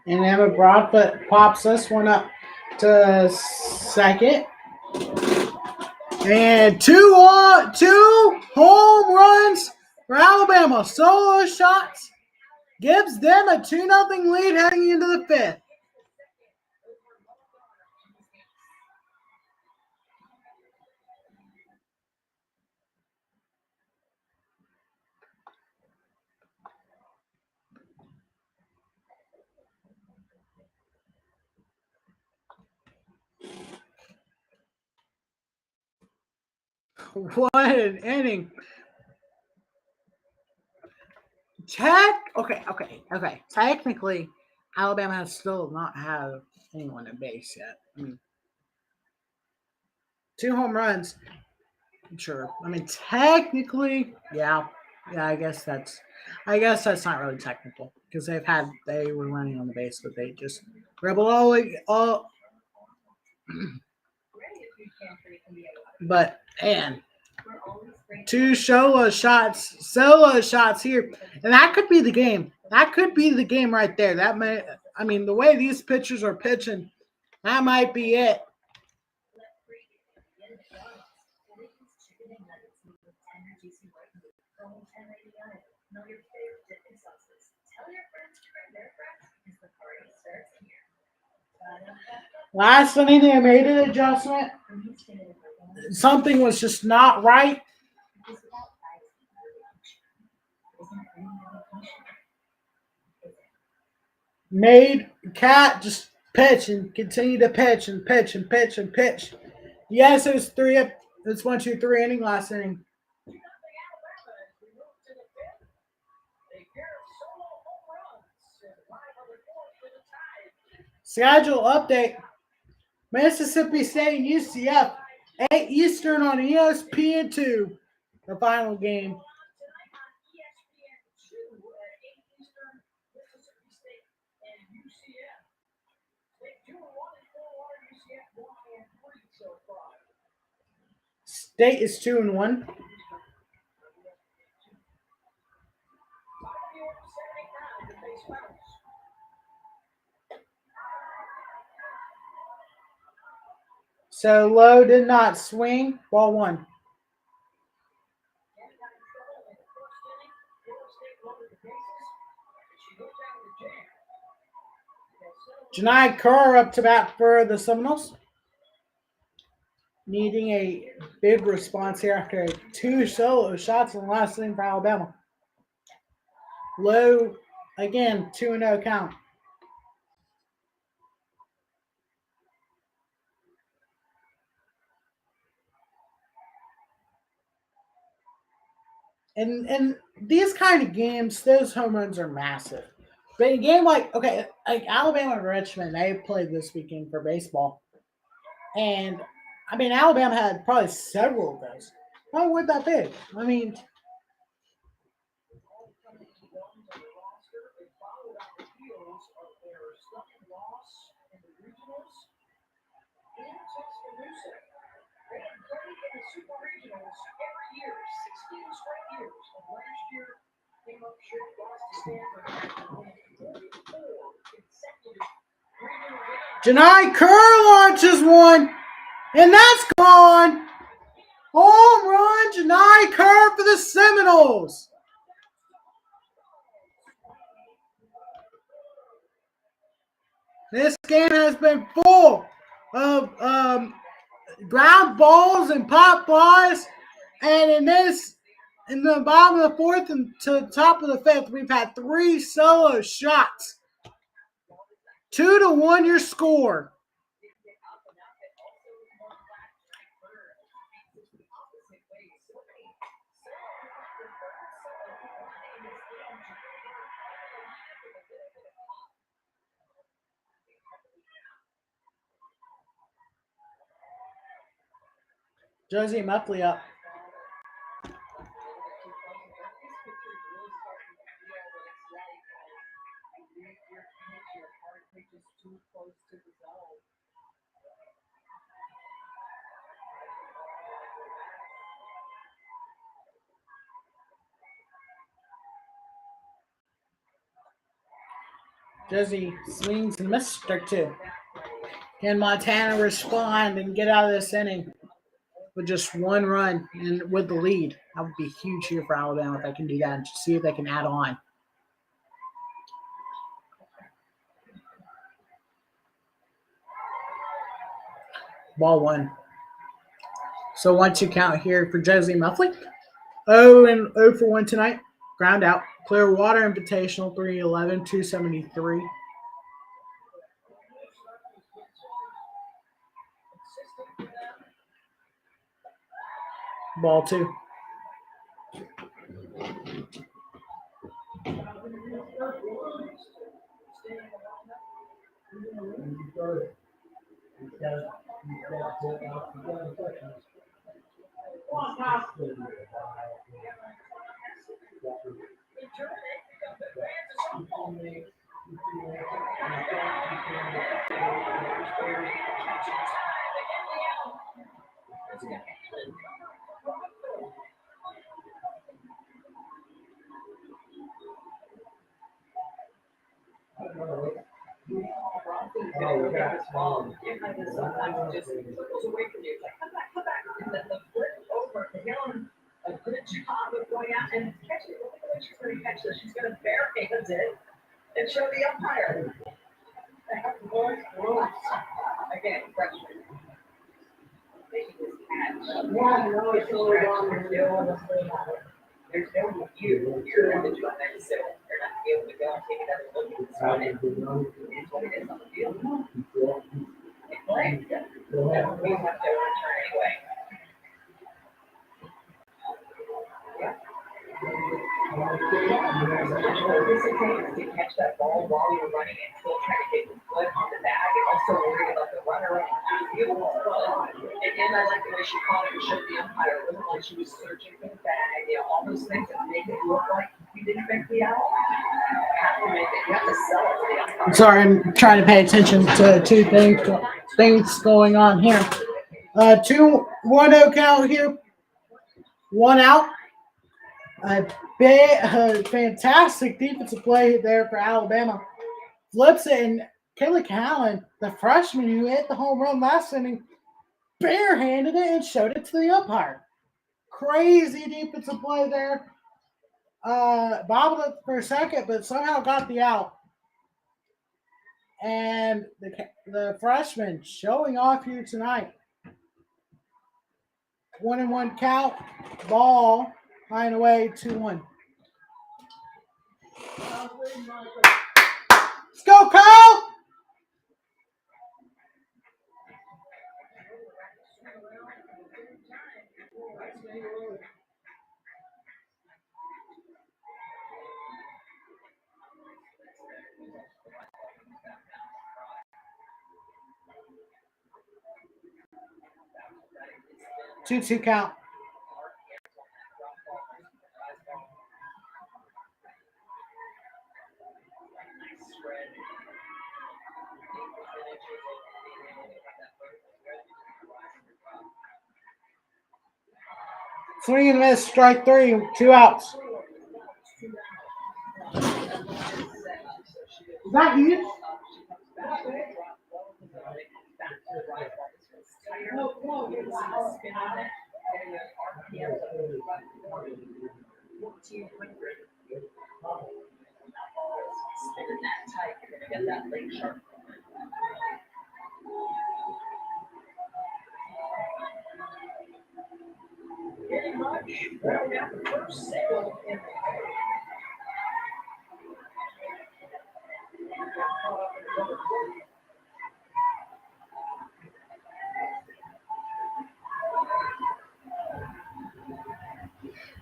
And Emma Broadfoot pops this one up to second. And 2 home runs for Alabama. Solo shots gives them a 2-0 lead heading into the fifth. What an inning. Okay. Technically, Alabama has still not have anyone at base yet. I mean, 2 home runs. Sure. I mean, technically, yeah. I guess that's not really technical because they were running on the base, but they just dribbled all. But and 2 solo shots here, and that could be the game. That could be the game right there. That may, I mean, the way these pitchers are pitching, that might be it. Last inning, they made an adjustment. Something was just not right. Made Cat just pitch and continue to pitch and pitch and pitch and pitch. Yes, it was 3 up. It's 1, 2, 3 inning last inning. Schedule update. Mississippi State and UCF. 8 Eastern on ESPN2. The final game. State is 2-1. So Lowe did not swing. Ball 1. Janai Kerr up to bat for the Seminoles. Needing a big response here after 2 solo shots in the last inning for Alabama. Lowe, again, 2-0 count. And these kind of games, those home runs are massive. But in a game like Alabama and Richmond, they played this weekend for baseball. And, I mean, Alabama had probably several of those. Why weren't that big? I mean, Janai Kerr launches one, and that's gone. Home run, Janai Kerr for the Seminoles. This game has been full of ground balls and pop bars, and in the bottom of the 4th and to the top of the 5th, we've had 3 solo shots. 2-1 your score. Josie Muffley up. Josie swings and misses strike 2. Can Montana respond and get out of this inning with just 1 run and with the lead? That would be huge here for Alabama if they can do that and see if they can add on. Ball 1. So 1-2 count here for Josie Muffley. 0 for 1 tonight. Ground out. Clearwater Invitational 311, 273. Ball 2. sometimes it just goes away from you. It's like, come back. And then the flip over, Helen, a good job of going out and catching it. Look at the way she's going to catch this. She's going to barehand it and show the umpire. Again, freshman. Making this catch. There's no you. You're in the joint, so you're not able to go and take another look at this one. It's what it is on the field. They play. We have to return anyway. To catch that ball while you're running and still trying to get your foot on the bag and also worried about the runner running past you. And I like the way she caught it and showed the umpire. It wasn't like she was searching for the bag, all those things that make it look like we didn't make the out. You have to sell it to the umpire. I'm sorry, I'm trying to pay attention to two things going on here. 2-1-0 count here. 1 out. Fantastic defensive play there for Alabama. Flips it, and Kaylee Callan, the freshman who hit the home run last inning, barehanded it and showed it to the umpire. Crazy defensive play there. Bobbled it for a second, but somehow got the out. And the freshman showing off here tonight. 1-1 count. Ball high and away, 2-1. Let's go, Kyle! Two count. Swing and miss, strike 3, 2 outs. Is that you? Pretty much. Well, we got the first single in the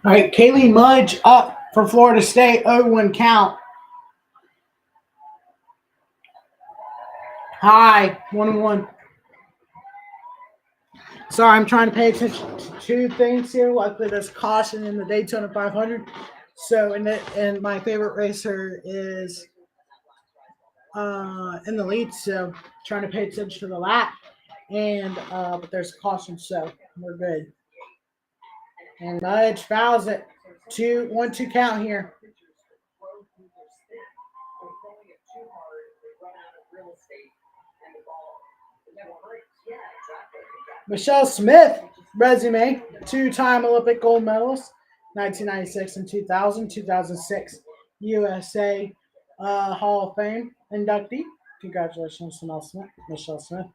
All right, Kaylee Mudge up for Florida State, 0-1 count. Hi, 1-1. Sorry, I'm trying to pay attention to two things here. Luckily, there's caution in the Daytona 500. So, and my favorite racer is in the lead. So, trying to pay attention to the lap, and but there's caution, so we're good. And Mudge fouls it. 1-2 count here. Michelle Smith resume, 2-time Olympic gold medalist, 1996 and 2000, 2006 USA Hall of Fame inductee. Congratulations to Michelle Smith.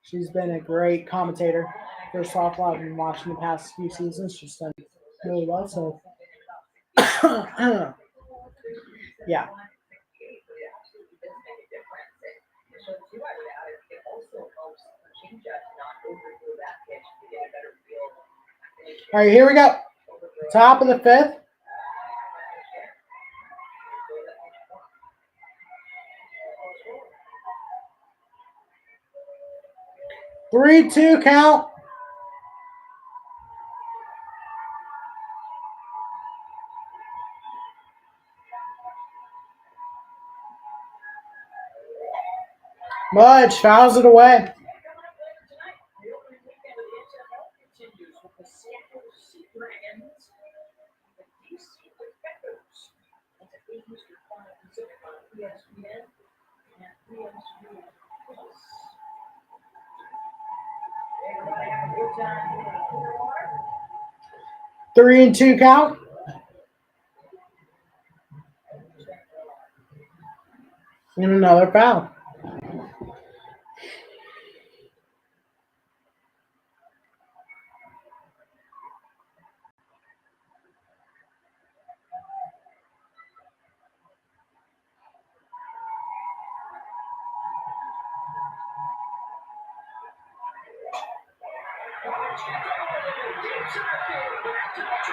She's been a great commentator for softball. I've been watching the past few seasons. She's done really well. So, yeah. All right, here we go. Top of the 5th. Three-two count. Mudge fouls it away. 3-2 count. And another foul.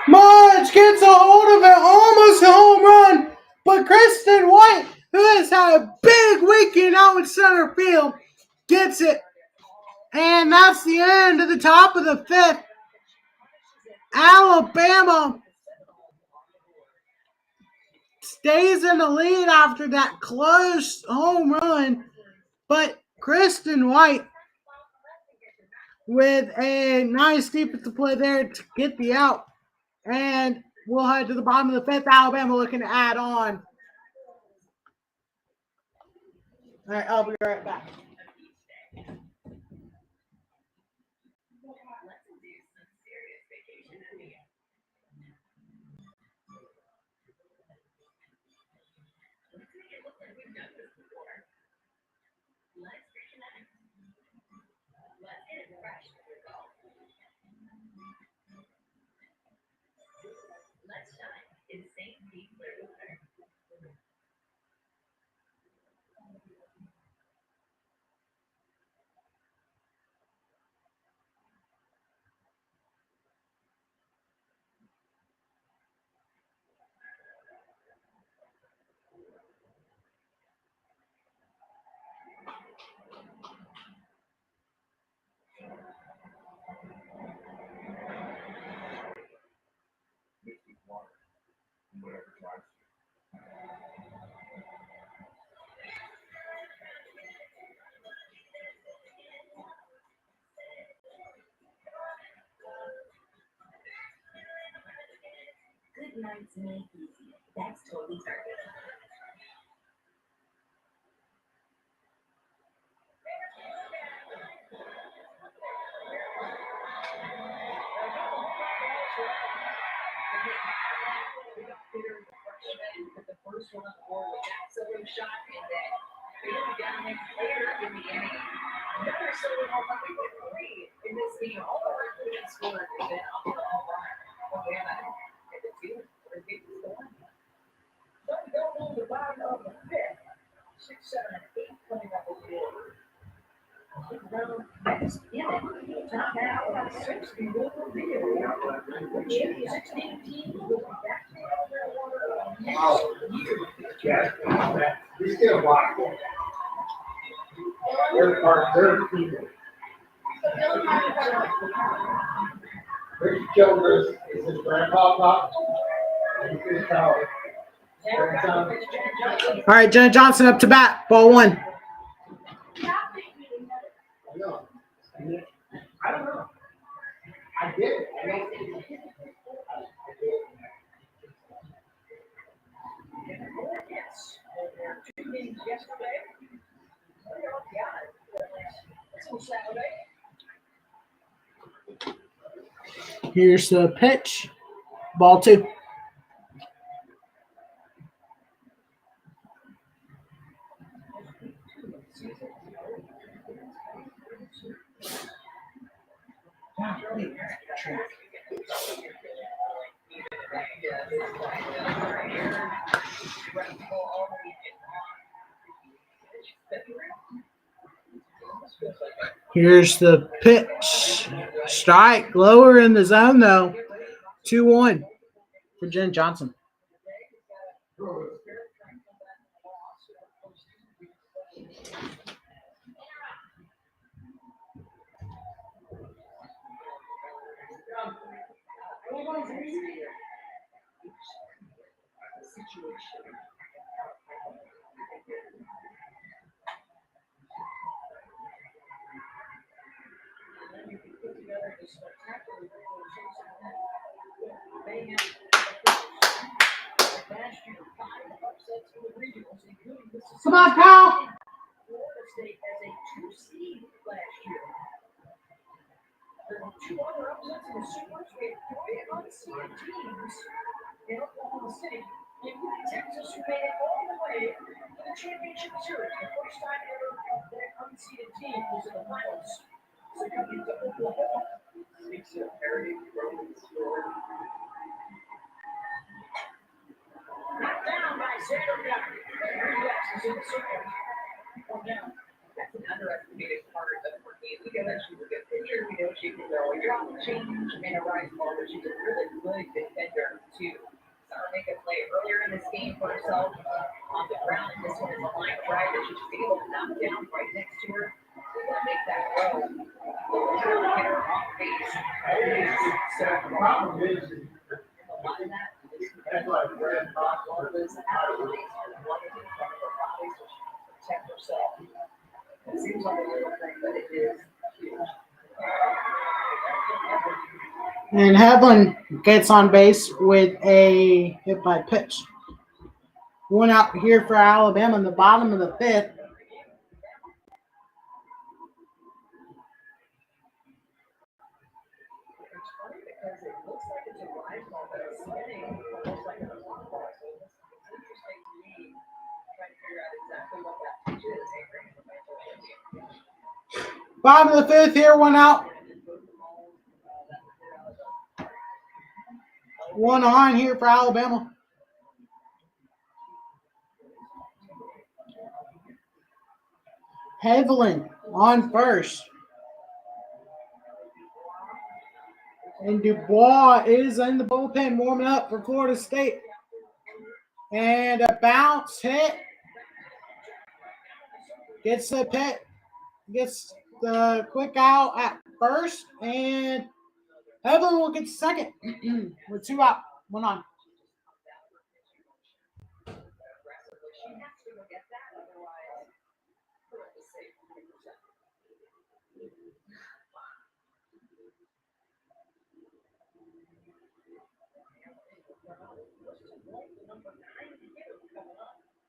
Mudge gets a hold of it, almost a home run, but Kristen White, who has had a big weekend out in center field, gets it. And that's the end of the top of the fifth. Alabama stays in the lead after that close home run, but Kristen White with a nice defensive play there to get the out. And we'll head to the bottom of the fifth. Alabama looking to add on. All right, I'll be right back. Let's shine in St. Pete, Florida. Good nights made easy. That's totally Target. The first one on the board with that solo shot, and then Bailey down next later in the inning. Another solo home run. We went 3 in this game. All the runs we have scored have been off the home run. Alabama at the 2 or 3 is the 1. So we go on the bottom of the fifth. 6, 7, and 8 coming up with the order. Around next inning, top half of 60 will reveal which 16 teams will be back to their order next year. Yeah, he's still watching. They're people. Ricky Childress is his grandpa. He's his power. All right, Jenna Johnson up to bat. Ball 1. I don't know. I did. I don't think I did. Yes, there were 2 games yesterday. So Saturday. Here's the pitch. Ball 2. Here's the pitch. Strike. Lower in the zone, though. 2-1 for Jen Johnson. Come on, pal. Florida State as a 2 seed last year. There were 2 other upsets in the Supers. We had 3 unseeded unseeded teams in Oklahoma City, including Texas, who made it all the way to the championship series. The first time ever that unseeded team was in the finals. Succumbing to Oklahoma. Speaks of Harry Roman's story. Knocked down by Xander Guy. Yes, is in the circle. One down. That's an underestimated part of her game. We know that she's a good pitcher. We know she can throw a drop change and a rise ball, but she's a really good defender too. Saw her make a play earlier in this game for herself on the ground. This one is a line drive that she's able to knock down right next to her. We're gonna make that throw. We'll try to get her off base. So The problem is, a lot of that is that's like red hot water. was out of place for the one in front of her body, so she can protect herself. It seems like a little thing, but it is huge. And Hedlund gets on base with a hit by pitch. One out here for Alabama in the bottom of the fifth. It's funny because it looks like it's a rise ball, but it's spinning almost like a long ball. So it's interesting to me trying to figure out exactly what that pitch is. Bottom of the fifth here, one out. One on here for Alabama. Hedlund on first. And Dubois is in the bullpen warming up for Florida State. And a bounce hit. Gets the pit. Gets the quick out at first. And Hedlund will get second with two out. One on. She has to go get that, otherwise, her is safe 100%.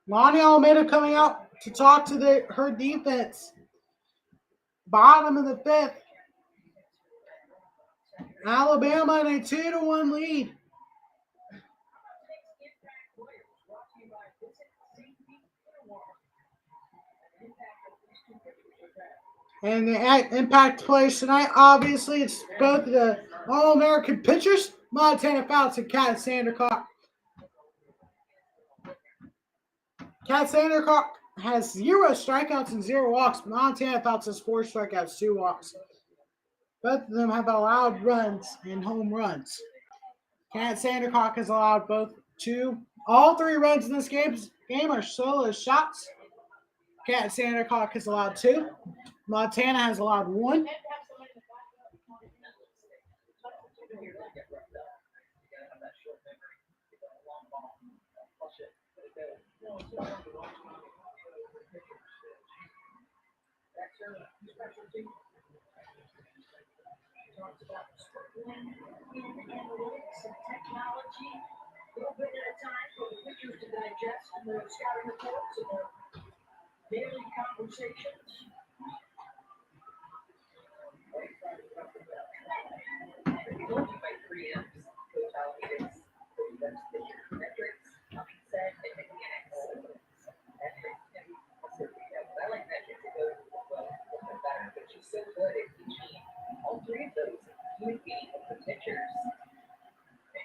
Lonnie Almeida coming out to talk to her defense. Bottom of the fifth. Alabama in a 2-1 lead. And the impact players tonight, obviously, it's both the All-American pitchers, Montana Fouts and Kat Sandercock. Kat Sandercock has 0 strikeouts and 0 walks. Montana Fouts has 4 strikeouts, 2 walks. Both of them have allowed runs and home runs. Kat Sandercock has allowed all 3 runs in this game are solo shots. Kat Sandercock has allowed 2. Montana has allowed 1. Talks about struggling in analytics and technology, a little bit at a time for the pitchers to digest in their scouting reports and their daily conversations. Told you by 3 M's, Coach Almeida is metrics, mindset, and mechanics. Metrics, I like metrics. It goes well better, but she's so good at teaching all 3 of those human beings, the pitchers.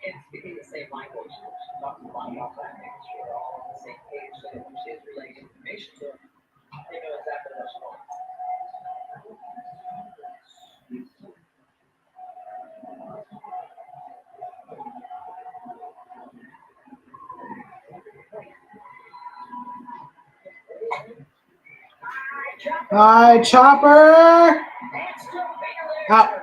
And speaking the same language, she talks a lot about that, making sure we're all on the same page. So when she is relaying information to them, they know exactly what she wants. High chopper. Out.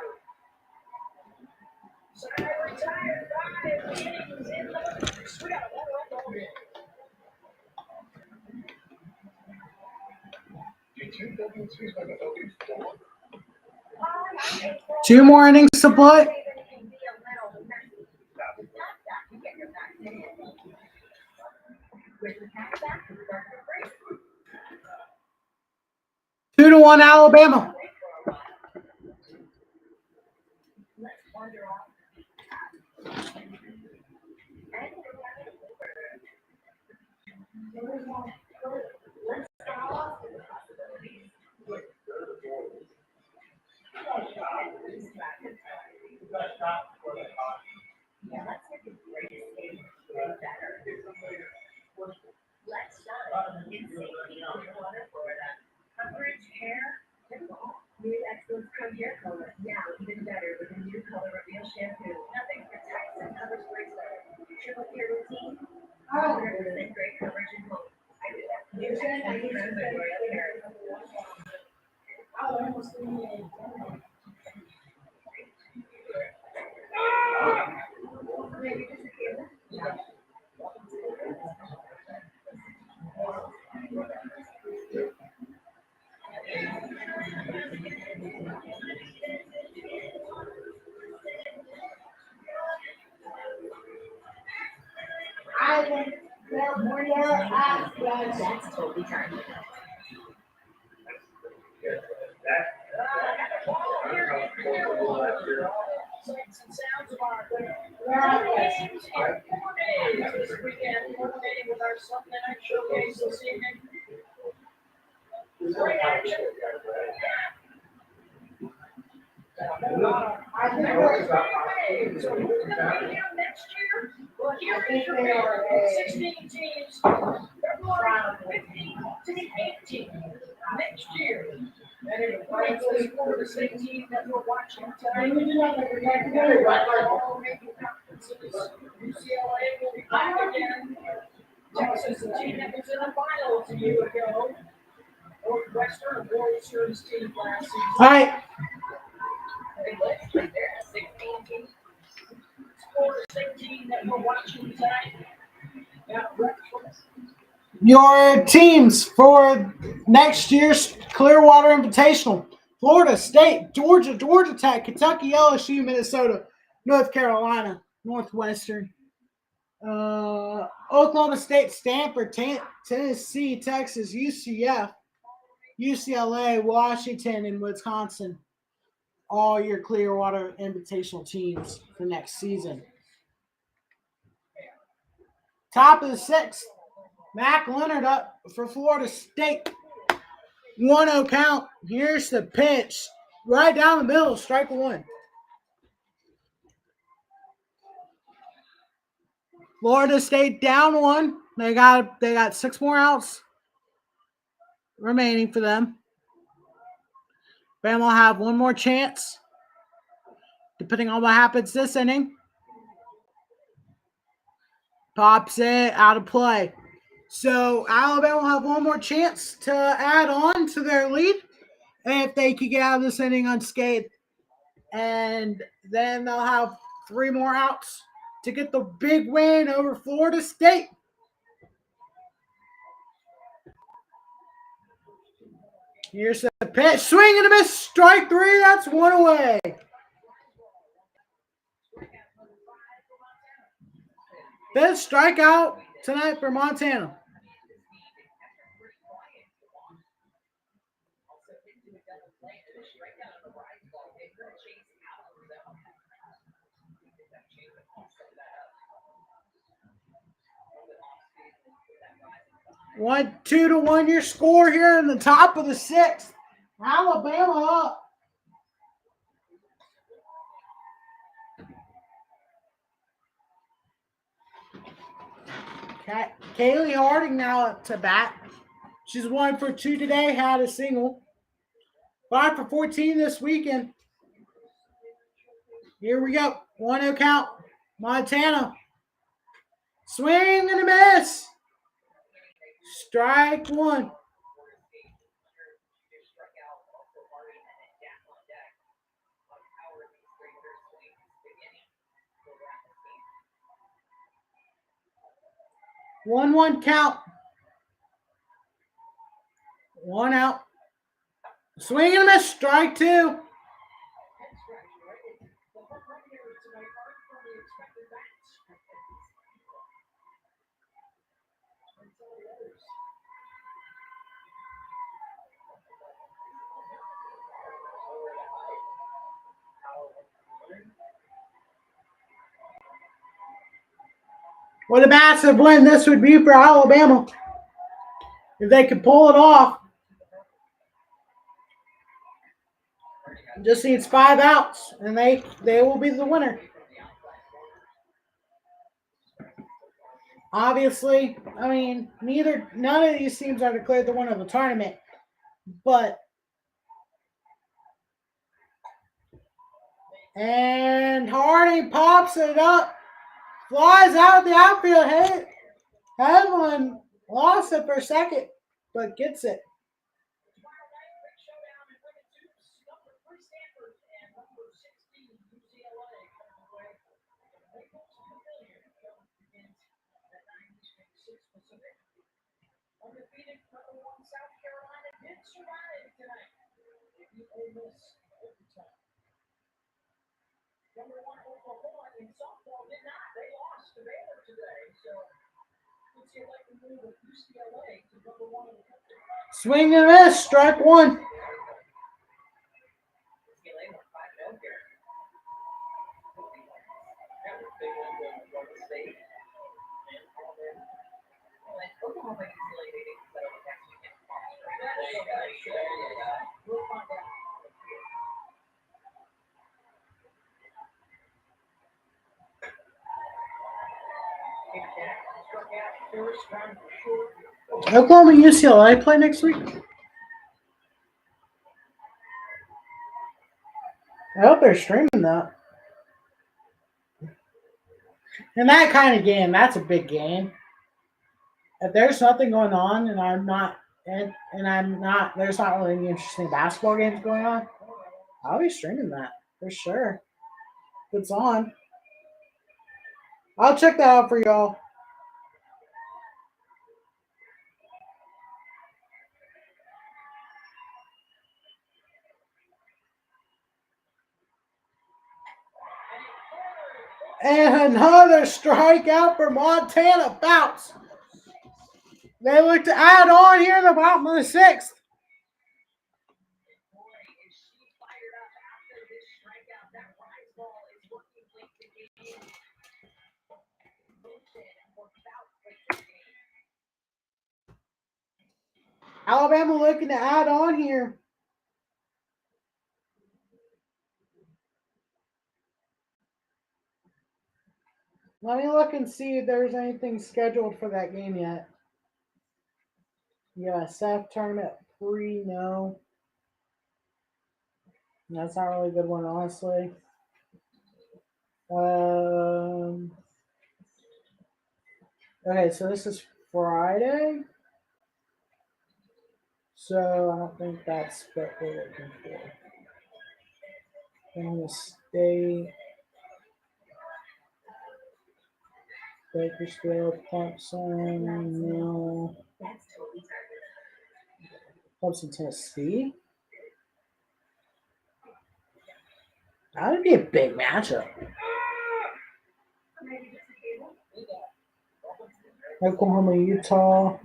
Two more innings to play. Two to 1 Alabama. triple care routine. 100% great coverage and home. I do that. New Trend and New Trend by Royal Care. That's totally time. Sights and sounds of our games in 4 days this weekend, culminating with our Sunday night showcase this evening. Great action. So who's gonna be here next year? Well, here is your pair of 16 teams, February 15th to the 18th next year. And it brings us for the same team that we're watching tonight. All making conferences. UCLA will be back again. Texas, the team that was in the finals a year ago. Northwestern, a World Series team last season. All right. Big list right there, 16 teams. For the same team that we're watching tonight. That breakfast. Your teams for next year's Clearwater Invitational: Florida State, Georgia, Georgia Tech, Kentucky, LSU, Minnesota, North Carolina, Northwestern, Oklahoma State, Stanford, Tennessee, Texas, UCF, UCLA, Washington, and Wisconsin. All your Clearwater Invitational teams for next season. Top of the sixth, Mac Leonard up for Florida State. 1-0 count. Here's the pitch. Right down the middle, strike one. Florida State down one. They got 6 more outs remaining for them. Bama will have one more chance, depending on what happens this inning. Pops it out of play. So Alabama will have one more chance to add on to their lead if they could get out of this inning unscathed. And then they'll have 3 more outs to get the big win over Florida State. Here's the pitch. Swing and a miss. Strike 3. That's 1 away. Fifth strikeout tonight for Montana. One, 2-1 your score here in the top of the sixth. Alabama up. Kaylee Harding now up to bat. She's 1 for 2 today, had a single. 5 for 14 this weekend. Here we go. 1-0 count. Montana. Swing and a miss. Strike 1. One count. 1 out. Swing and a miss. Strike 2. What a massive win this would be for Alabama if they could pull it off. Just needs 5 outs, and they will be the winner. Obviously, I mean, none of these teams are declared the winner of the tournament, but and Harding pops it up Flies out the outfield. Hit. Hedlund lost it for a second, but gets it. Tomorrow night, big showdown in women's hoops. Number 3 Stanford and number 16 UCLA coming away. Naples Pavilion begins at 9:06 Pacific. Undefeated number 1 South Carolina did survive tonight. They beat Ole Miss overtime. Number 1 Oklahoma in softball did not. They lost to Baylor today. So UCLA can move with UCLA to number 1 in the country. Swing and miss. Strike one. UCLA went 5-0 here. That was a big one going to Florida State. And Alabama. Well, like Oklahoma, UCLA, they didn't settle the next weekend. There you go. We'll find out. Big Jack struck out first, round for short. Oklahoma UCLA play next week. I hope they're streaming that. And that kind of game, that's a big game. If there's nothing going on and I'm not, there's not really any interesting basketball games going on, I'll be streaming that for sure. If it's on, I'll check that out for y'all. And another strikeout for Montana. Bounce. They look to add on here in the bottom of the 6th. Boy, is she fired up after this strikeout. That rise ball is working late in the game. Worked out late in the game. Alabama looking to add on here. Let me look and see if there's anything scheduled for that game yet. Yeah, SEF tournament pre, no. That's not really a good one, honestly. Okay, so this is Friday. So I don't think that's what we're looking for. Kansas State, Bakersfield, Clemson, no. That's totally targeted. Clemson, Tennessee. That would be a big matchup. Oklahoma, Utah.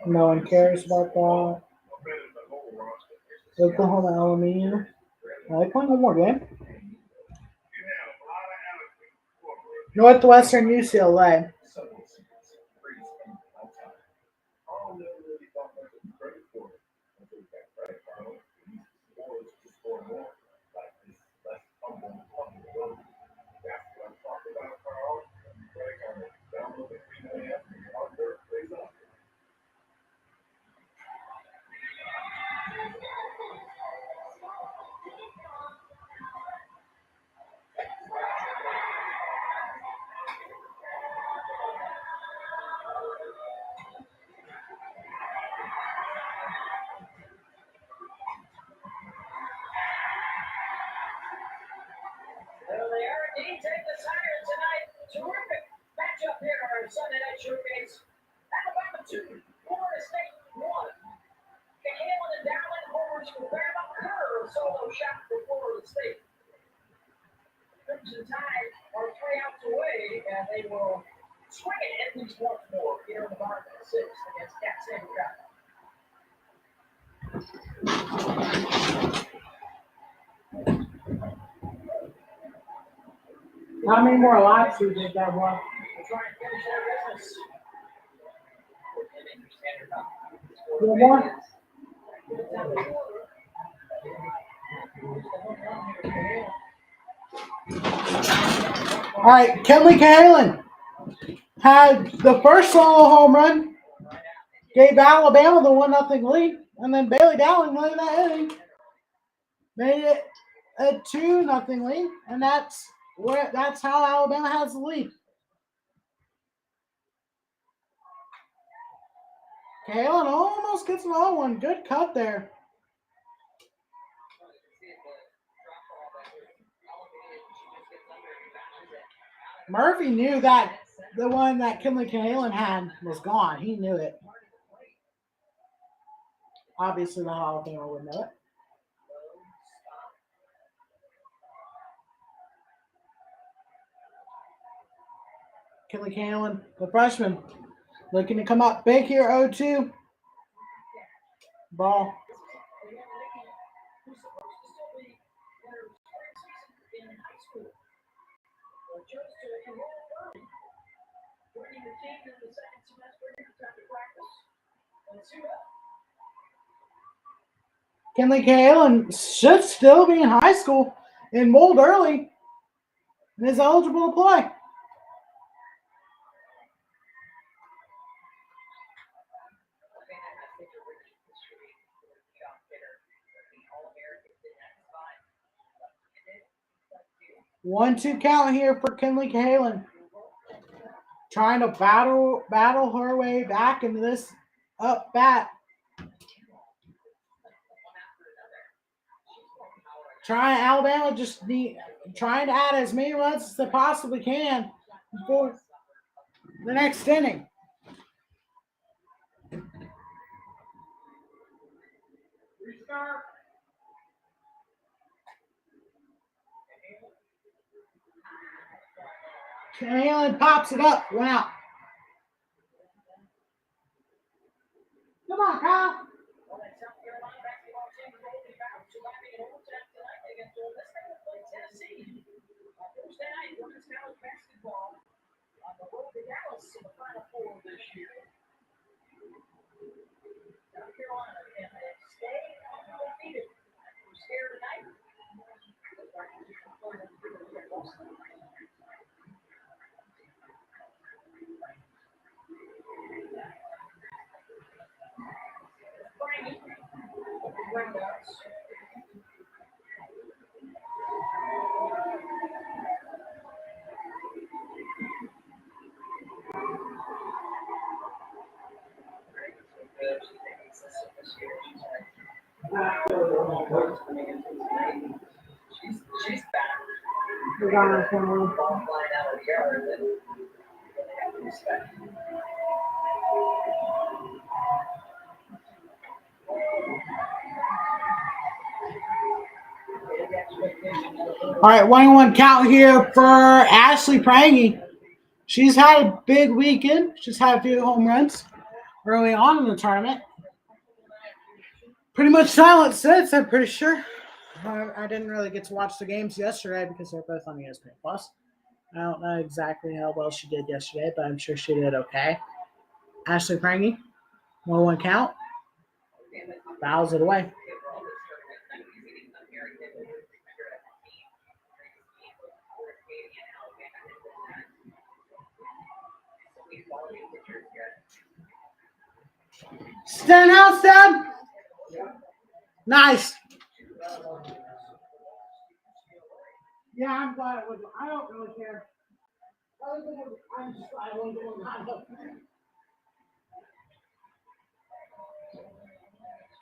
No one cares about that. Oklahoma, LMU. Are they playing one more game? Northwestern, UCLA. There they are. Dean take the Tigers tonight. Terrific matchup here on Sunday Night Showcase. Alabama 2, Florida State 1. Cahalan and Dowling homers for Bama. Kerr, solo shot for Florida State. Crimson Tide are 3 outs away, and they will swing it at least once more here in the bottom of the 6th against Cat San Diego. How many more laps do you think that was? We'll try and finish our business. One more? All right, Kenley Cahalan had the first solo home run, gave Alabama the 1-0 lead, and then Bailey Dowling led that inning, made it a 2-0 lead, and that's how Alabama has the lead. Kalen almost gets another one. Good cut there. Murphy knew that the one that Kinley Kalen had was gone. He knew it. Obviously, the Hall of Famer would know it. Kinley Kalen, the freshman, looking to come up big here, 0-2. Ball. Who's supposed to still be in her spring season in high school, chose to enroll early, joining the team in the second semester in time to practice. Let's see that. Kinley Kalen should still be in high school, enrolled early, and is eligible to play. One-two count here for Kinley Kalen. Trying to battle her way back into this up bat. Alabama trying to add as many runs as they possibly can before the next inning. Restart. Kalen pops it up. One out. Come on, Kyle. Well, that South Carolina basketball team will be back to landing in overtime tonight against Ole Miss. They will play Tennessee. Thursday night, women's college basketball on the road to Dallas in the Final Four this year. South Carolina can stay undefeated. We're scared tonight. She's back. We're gonna come on. Ball flying out of the yard, then really have to respect. All right, 1-1 count here for Ashley Prangy. She's had a big weekend. She's had a few home runs early on in the tournament. Pretty much silent since, I'm pretty sure. I didn't really get to watch the games yesterday because they're both on ESPN Plus. I don't know exactly how well she did yesterday, but I'm sure she did okay. Ashley Prangy, 1-1 count. Fouls it away. Stenhouse down. Nice. Yeah, I'm glad it was. I don't really care. I'm just glad it wasn't.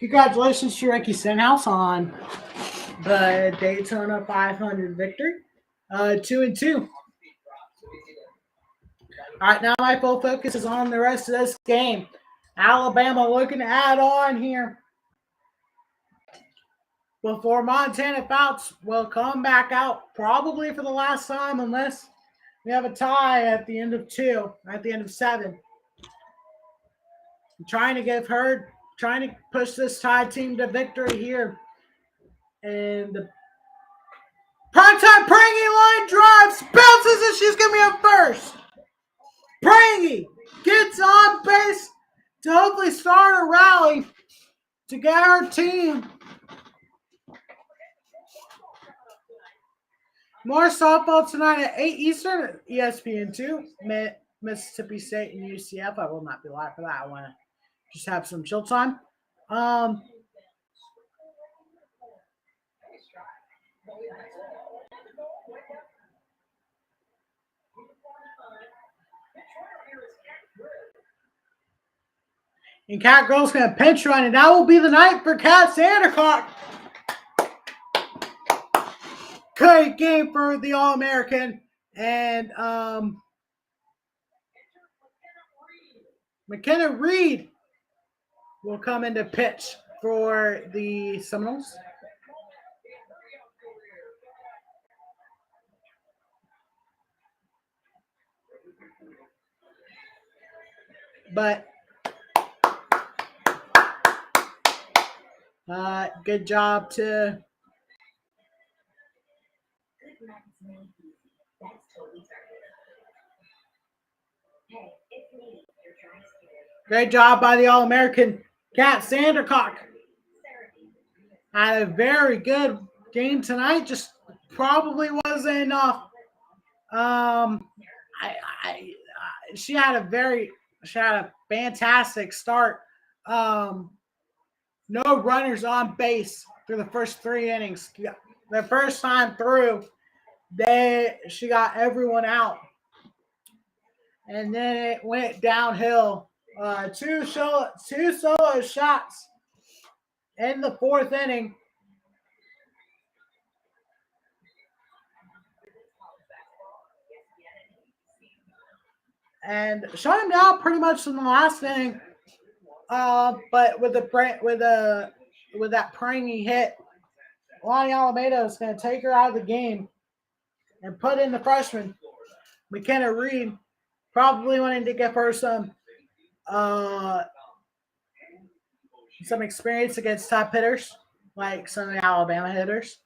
Congratulations to Ricky Stenhouse on the Daytona 500 victory. 2-2. All right, now my full focus is on the rest of this game. Alabama looking to add on here before Montana Fouts will come back out probably for the last time unless we have a tie at the end of 2, at the end of 7. I'm trying to push this tie team to victory here. And the primetime Prangy line drives, bounces, and she's going to be up first. Prangy gets on base to hopefully start a rally to get her team. More softball tonight at 8 Eastern, ESPN2, Mississippi State and UCF. I will not be live for that. I want to just have some chill time. And Cat Girl's going to pinch run, and that will be the night for Cat Sandercock. Great game for the All-American. And McKenna Reed will come into pitch for the Seminoles. But good job to great job by the All-American Cat Sandercock. Had a very good game tonight. Just probably wasn't enough. She had a fantastic start. No runners on base through the first 3 innings. The first time through, she got everyone out. And then it went downhill. Two solo shots in the 4th inning. And shut him down pretty much in the last inning. But with that prangy hit, Lonnie Alameda is going to take her out of the game and put in the freshman, McKenna Reed, probably wanting to give her some experience against top hitters, like some of the Alabama hitters.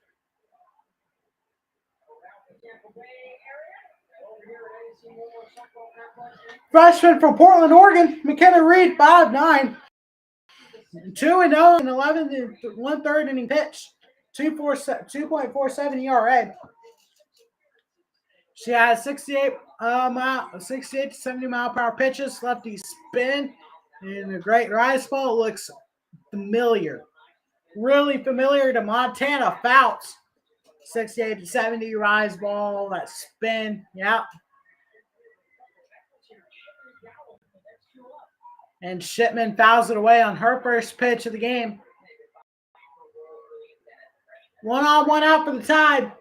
Freshman from Portland, Oregon, McKenna Reed, 5'9", 2-0 in 11 1/3 inning pitch, 2.47 ERA. She has 68 to 70 mile per hour pitches, lefty spin, and a great rise ball. Looks familiar, really familiar to Montana Fouts. 68 to 70 rise ball, that spin, yeah. And Shipman fouls it away on her first pitch of the game. 1 on, 1 out for the Tide.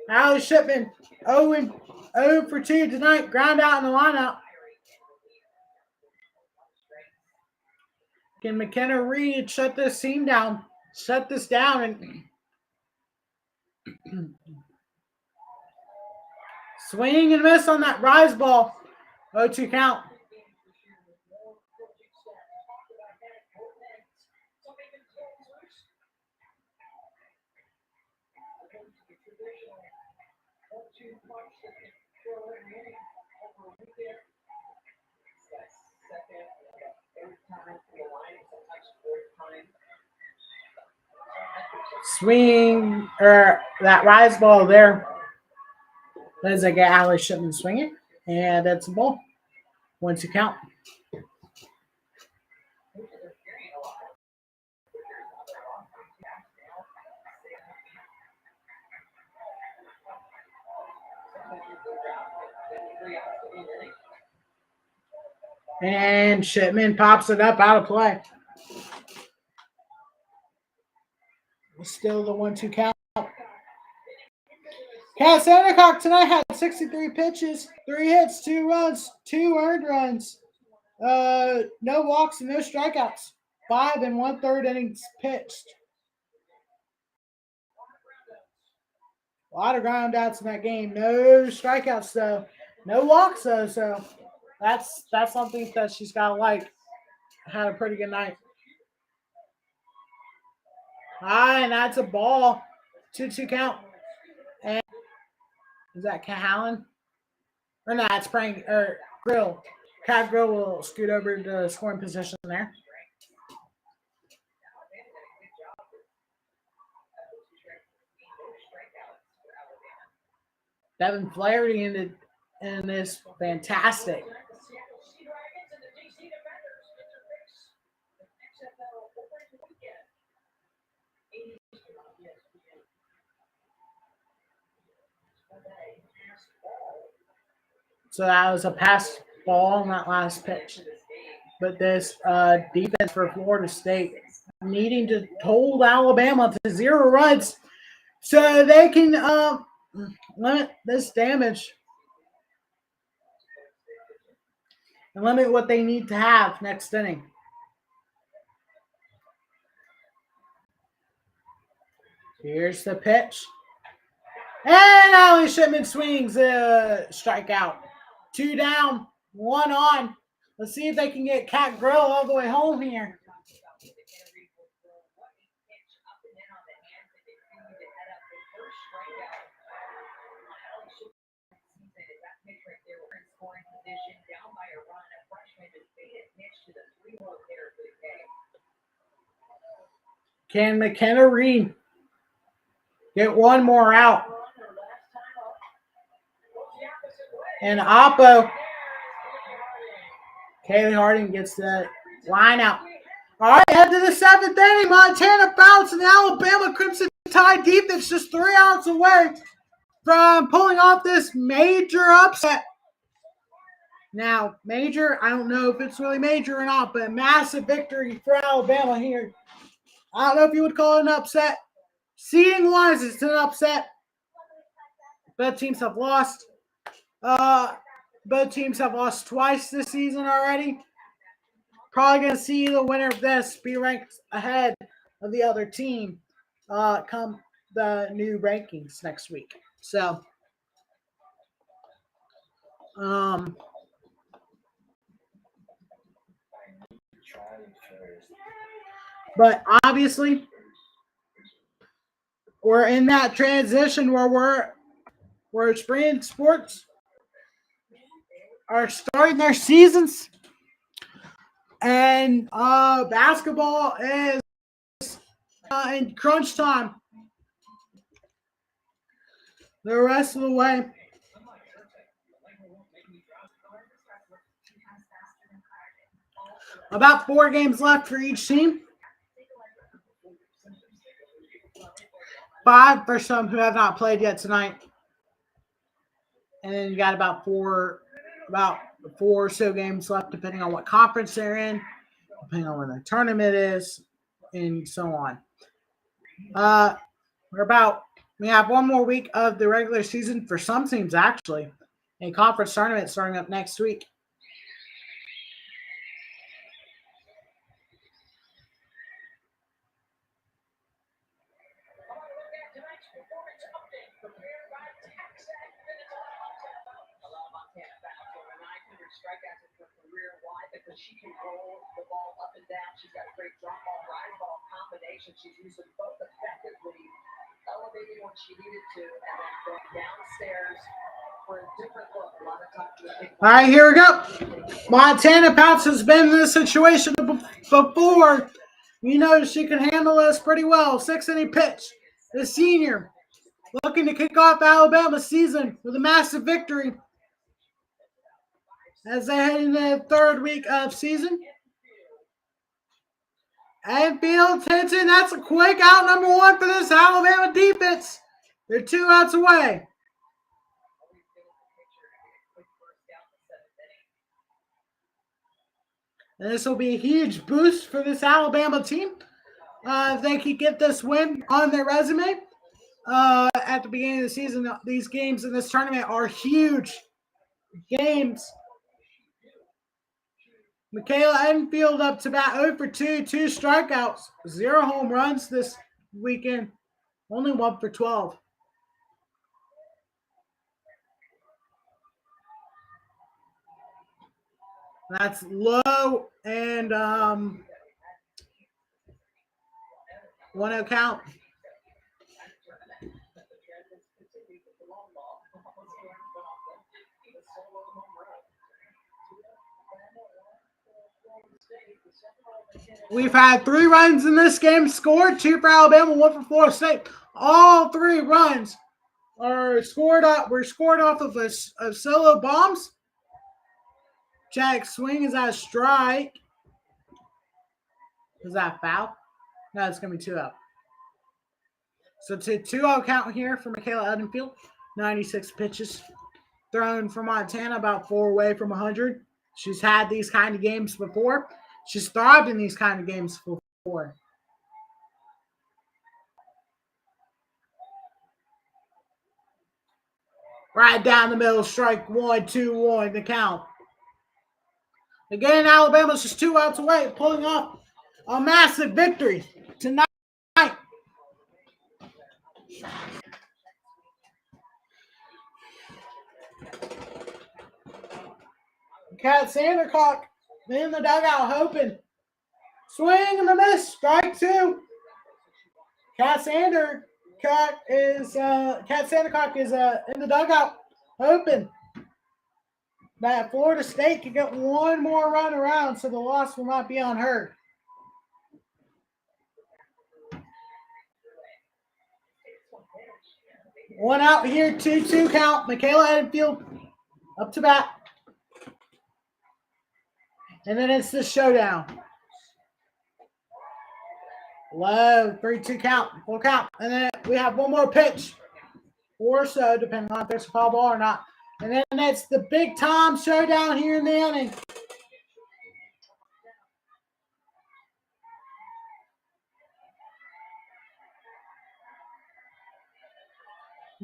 Allie Shipman, 0 for 2 tonight. Ground out in the lineup. Can McKenna Reed shut this team down? Shut this down and swing and miss on that rise ball. 0-2 count. Swing, or that rise ball there. As I get Allie Shipman swinging, and that's a ball. 1-2 count. And Shipman pops it up out of play. Still the 1-2 count. Cat Sandercock tonight had 63 pitches, 3 hits, 2 runs, 2 earned runs. No walks and no strikeouts. 5 1/3 innings pitched. A lot of ground outs in that game. No strikeouts though. No walks though. So that's something that she's got to like. Had a pretty good night. And that's a ball. 2-2 count. And is that Cahalan? Or not, it's Prank or Grill. Cat Grill will scoot over to scoring position there. Devin Flaherty in this fantastic. So that was a pass ball on that last pitch. but this defense for Florida State needing to hold Alabama to 0 runs so they can limit this damage and limit what they need to have next inning. Here's the pitch. And Allie Shipman swings a strikeout. 2 down, 1 on. Let's see if they can get Cat Grill all the way home here. Can McKenna Reed get one more out? And Oppo, Kaylee Harding gets the line out. All right, head to the 7th inning. Montana Fouts and the Alabama Crimson Tide defense just 3 outs away from pulling off this major upset. Now, major, I don't know if it's really major or not, but massive victory for Alabama here. I don't know if you would call it an upset. Seeding-wise, it's an upset. Both teams have lost. Both teams have lost twice this season already. Probably going to see the winner of this be ranked ahead of the other team come the new rankings next week. So, but obviously, we're in that transition where spring sports are starting their seasons, and basketball is in crunch time the rest of the way. About 4 games left for each team. 5 for some who have not played yet tonight. And then you got about four or so games left, depending on what conference they're in, depending on when the tournament is, and so on. We have 1 more week of the regular season for some teams, actually. A conference tournament starting up next week. Strikeouts in her career. Why? Because she can roll the ball up and down. She's got a great drop ball, rise ball combination. She's used them both effectively, elevating when she needed to, and then going downstairs for a different look. A lot of times. All right, here we go. Montana Pouts has been in this situation before. You know she can handle this pretty well. 6th-inning pitch. The senior looking to kick off Alabama's season with a massive victory as they head into the 3rd week of season. And Fields hits it. That's a quick out, number 1 for this Alabama defense. They're 2 outs away. And this will be a huge boost for this Alabama team. If they could get this win on their resume at the beginning of the season. These games in this tournament are huge games. Michaela Enfield up to bat 0 for 2, 2 strikeouts, 0 home runs this weekend, only 1 for 12. That's low and 1-0 count. We've had 3 runs in this game scored, 2 for Alabama, 1 for Florida State. All 3 runs are scored off of solo bombs. Jack swing is that a strike. Is that a foul? No, it's going to be 2 out. So it's a 2-0 count here for Michaela Edenfield. 96 pitches thrown for Montana, about 4 away from 100. She's had these kind of games before. She's thrived in these kind of games before. Right down the middle, strike 1-2-1, the count. Again, Alabama's just 2 outs away, pulling off a massive victory tonight. Kat Sandercock in the dugout hoping. Swing and a miss, strike 2. Kat Sandercock is in the dugout hoping that Florida State can get one more run around so the loss will not be on her. One out here, 2-2 count. Michaela Enfield up to bat. And then it's the showdown. Low, 3-2 count, full count. And then we have one more pitch or so, depending on if there's a foul ball or not. And then it's the big time showdown here in the inning.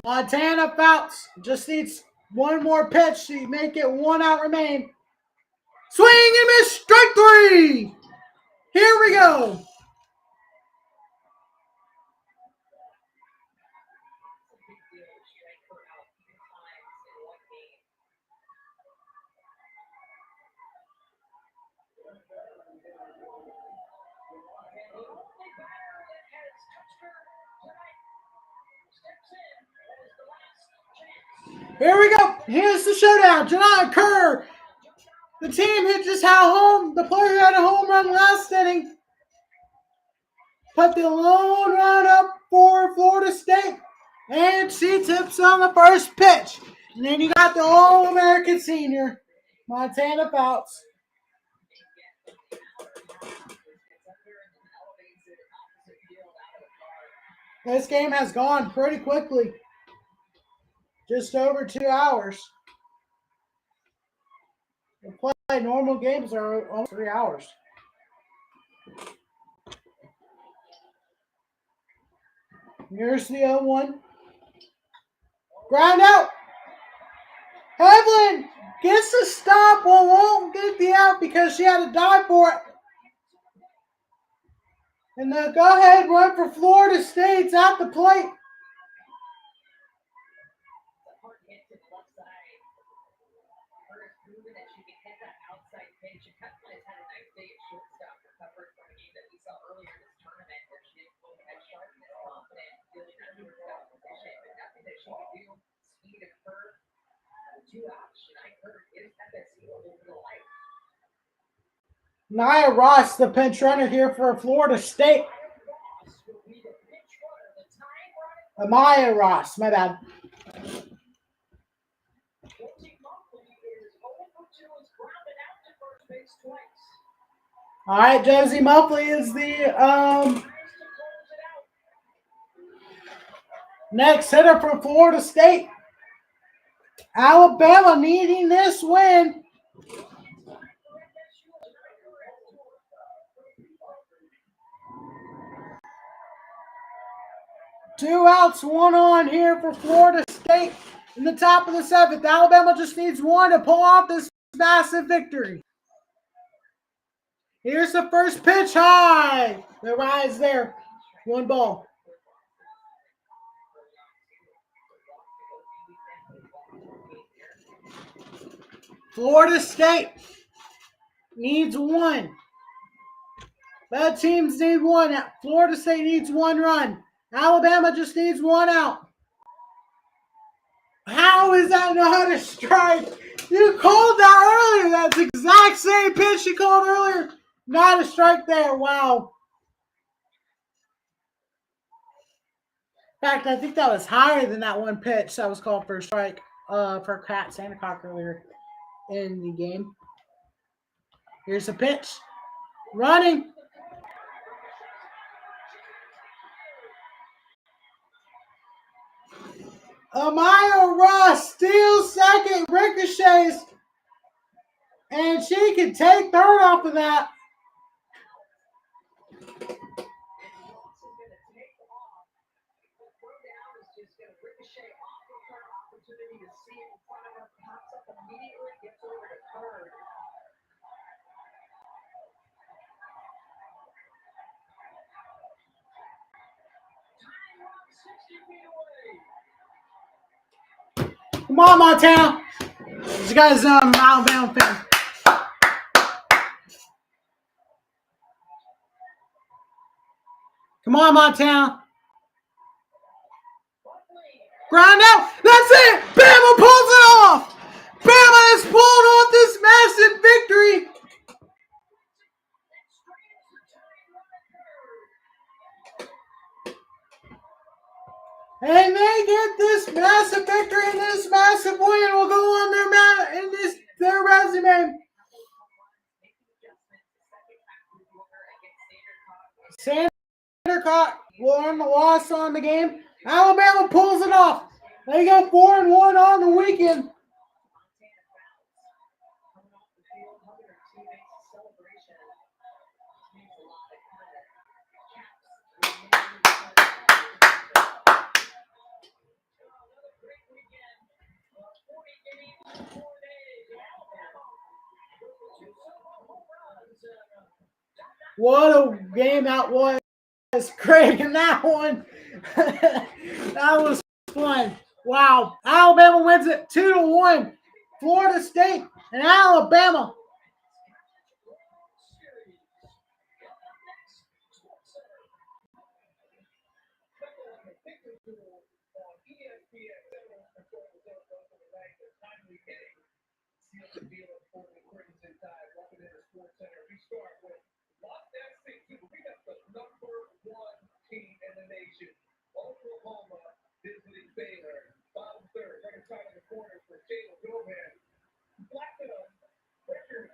Montana Fouts just needs one more pitch to make it 1 out remain. Swing and miss, strike 3. Here we go. Here we go. Here's the showdown. Janai Kerr, the team who just had home, the player who had a home run last inning, put the lone run up for Florida State, and she tips on the first pitch. And then you got the All-American senior, Montana Fouts. This game has gone pretty quickly. Just over 2 hours. We play normal games are almost 3 hours. Here's the 0-1. Ground out. Evelyn gets the stop, but won't get the out because she had to dive for it. And the go-ahead run for Florida State's at the plate. Nia Ross, the pinch runner here for Florida State. Amaya Ross, my bad. All right, Josie Muffley is the next hitter for Florida State. Alabama needing this win. Two outs, 1 on here for Florida State in the top of the 7th. Alabama just needs 1 to pull off this massive victory. Here's the first pitch, high. The rise there. 1 ball. Florida State needs 1. Both teams need 1. Florida State needs 1 run. Alabama just needs 1 out. How is that not a strike? You called that earlier. That's the exact same pitch you called earlier. Not a strike there. Wow. In fact, I think that was higher than that 1 pitch that was called for a strike for Kat Sandercock earlier in the game. Here's the pitch. Running. Amaya Ross steals second, ricochets, And she can take third off of that. Come on, Montana. You guys know I'm an Alabama fan. Come on, Montana. Ground out. That's it. Bama pulls it off. Bama has pulled off this massive victory. And they get this massive victory and this massive win will go on their resume. Sandercock won the loss on the game. Alabama pulls it off. They go 4-1 on the weekend. What a game that was, Craig, in that one. That was fun. Wow. Alabama wins it 2-1. Florida State and Alabama. Oklahoma visiting Baylor. Bottom third, right side of the corner for Jalen Gomez. Blackman, record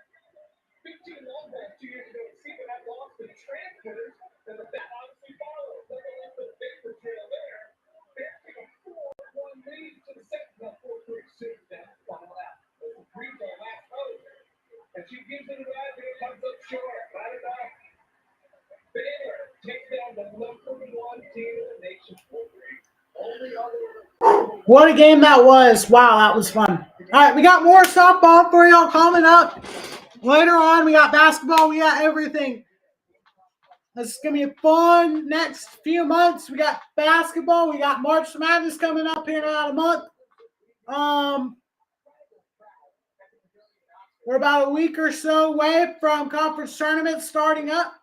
15 long balls 2 years ago. See what that lost to transfers, and the bat obviously follows. They're going to let the paper trail there. They're taking a 4-1 lead to the second. Now 4-3 now. Final out. There's a free throw last over. And she gives it a ride, but it comes up short. Not enough. Baylor takes down the number 1 team in the nation. What a game that was. Wow, that was fun. All right, we got more softball for y'all coming up. Later on, we got basketball. We got everything. This is going to be a fun next few months. We got basketball. We got March Madness coming up here in about a month. We're about a week or so away from conference tournaments starting up.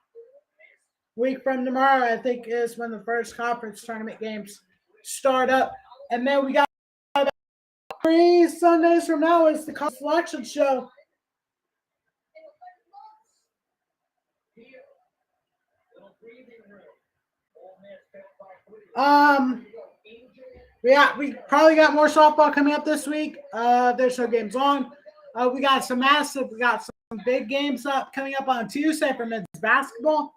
Week from tomorrow, I think, is when the first conference tournament games start up. And then we got 3 Sundays from now is the college selection show. We probably got more softball coming up this week. There's no games on. We got some big games coming up on Tuesday for men's basketball.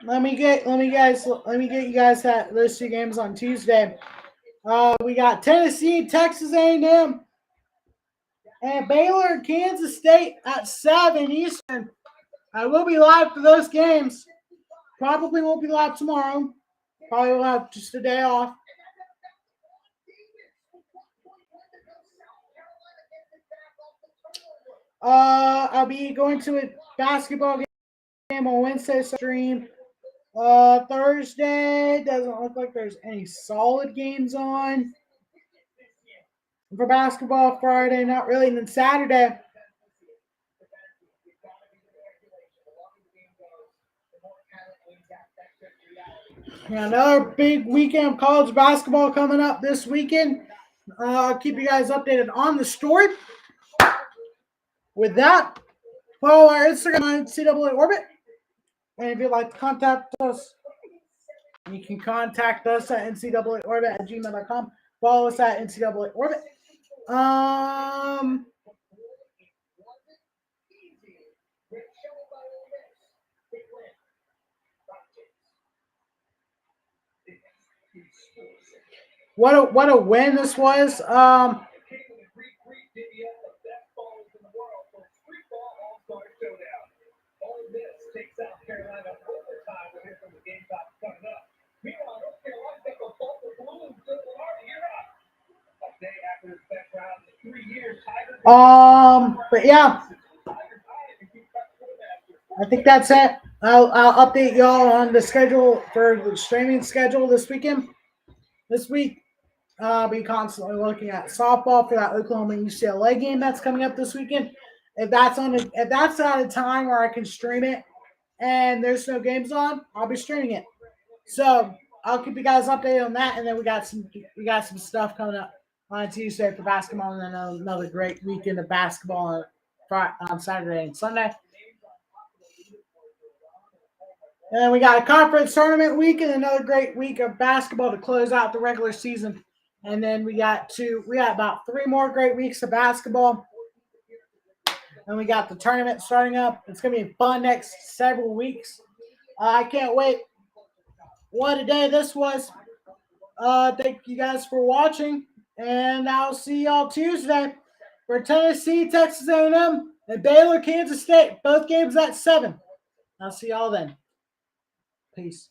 Let me get you guys that list of games on Tuesday. We got Tennessee, Texas A&M, and Baylor and Kansas State at 7 Eastern. I will be live for those games. Probably won't be live tomorrow. Probably will have just a day off. I'll be going to a basketball game on Wednesday stream. Thursday doesn't look like there's any solid games on. For basketball, Friday, not really. And then Saturday, another big weekend of college basketball coming up this weekend. I'll keep you guys updated on the story. With that, follow our Instagram on NCAA Orbit. And if you'd like to contact us, you can contact us at ncaaorbit@gmail.com. Follow us at NCAA Orbit. what a win this was. But yeah, I think that's it. I'll update y'all on the schedule for the streaming schedule this weekend. This week, I'll be constantly looking at softball for that Oklahoma UCLA game that's coming up this weekend. If that's at a time where I can stream it and there's no games on, I'll be streaming it. So I'll keep you guys updated on that, and then we got some stuff coming up on Tuesday for basketball, and then another great weekend of basketball on Saturday and Sunday. And then we got a conference tournament week and another great week of basketball to close out the regular season. And then we got about 3 more great weeks of basketball. And we got the tournament starting up. It's going to be fun next several weeks. I can't wait. What a day this was. Thank you guys for watching. And I'll see y'all Tuesday for Tennessee, Texas A&M, and Baylor, Kansas State. Both games at 7. I'll see y'all then. Peace.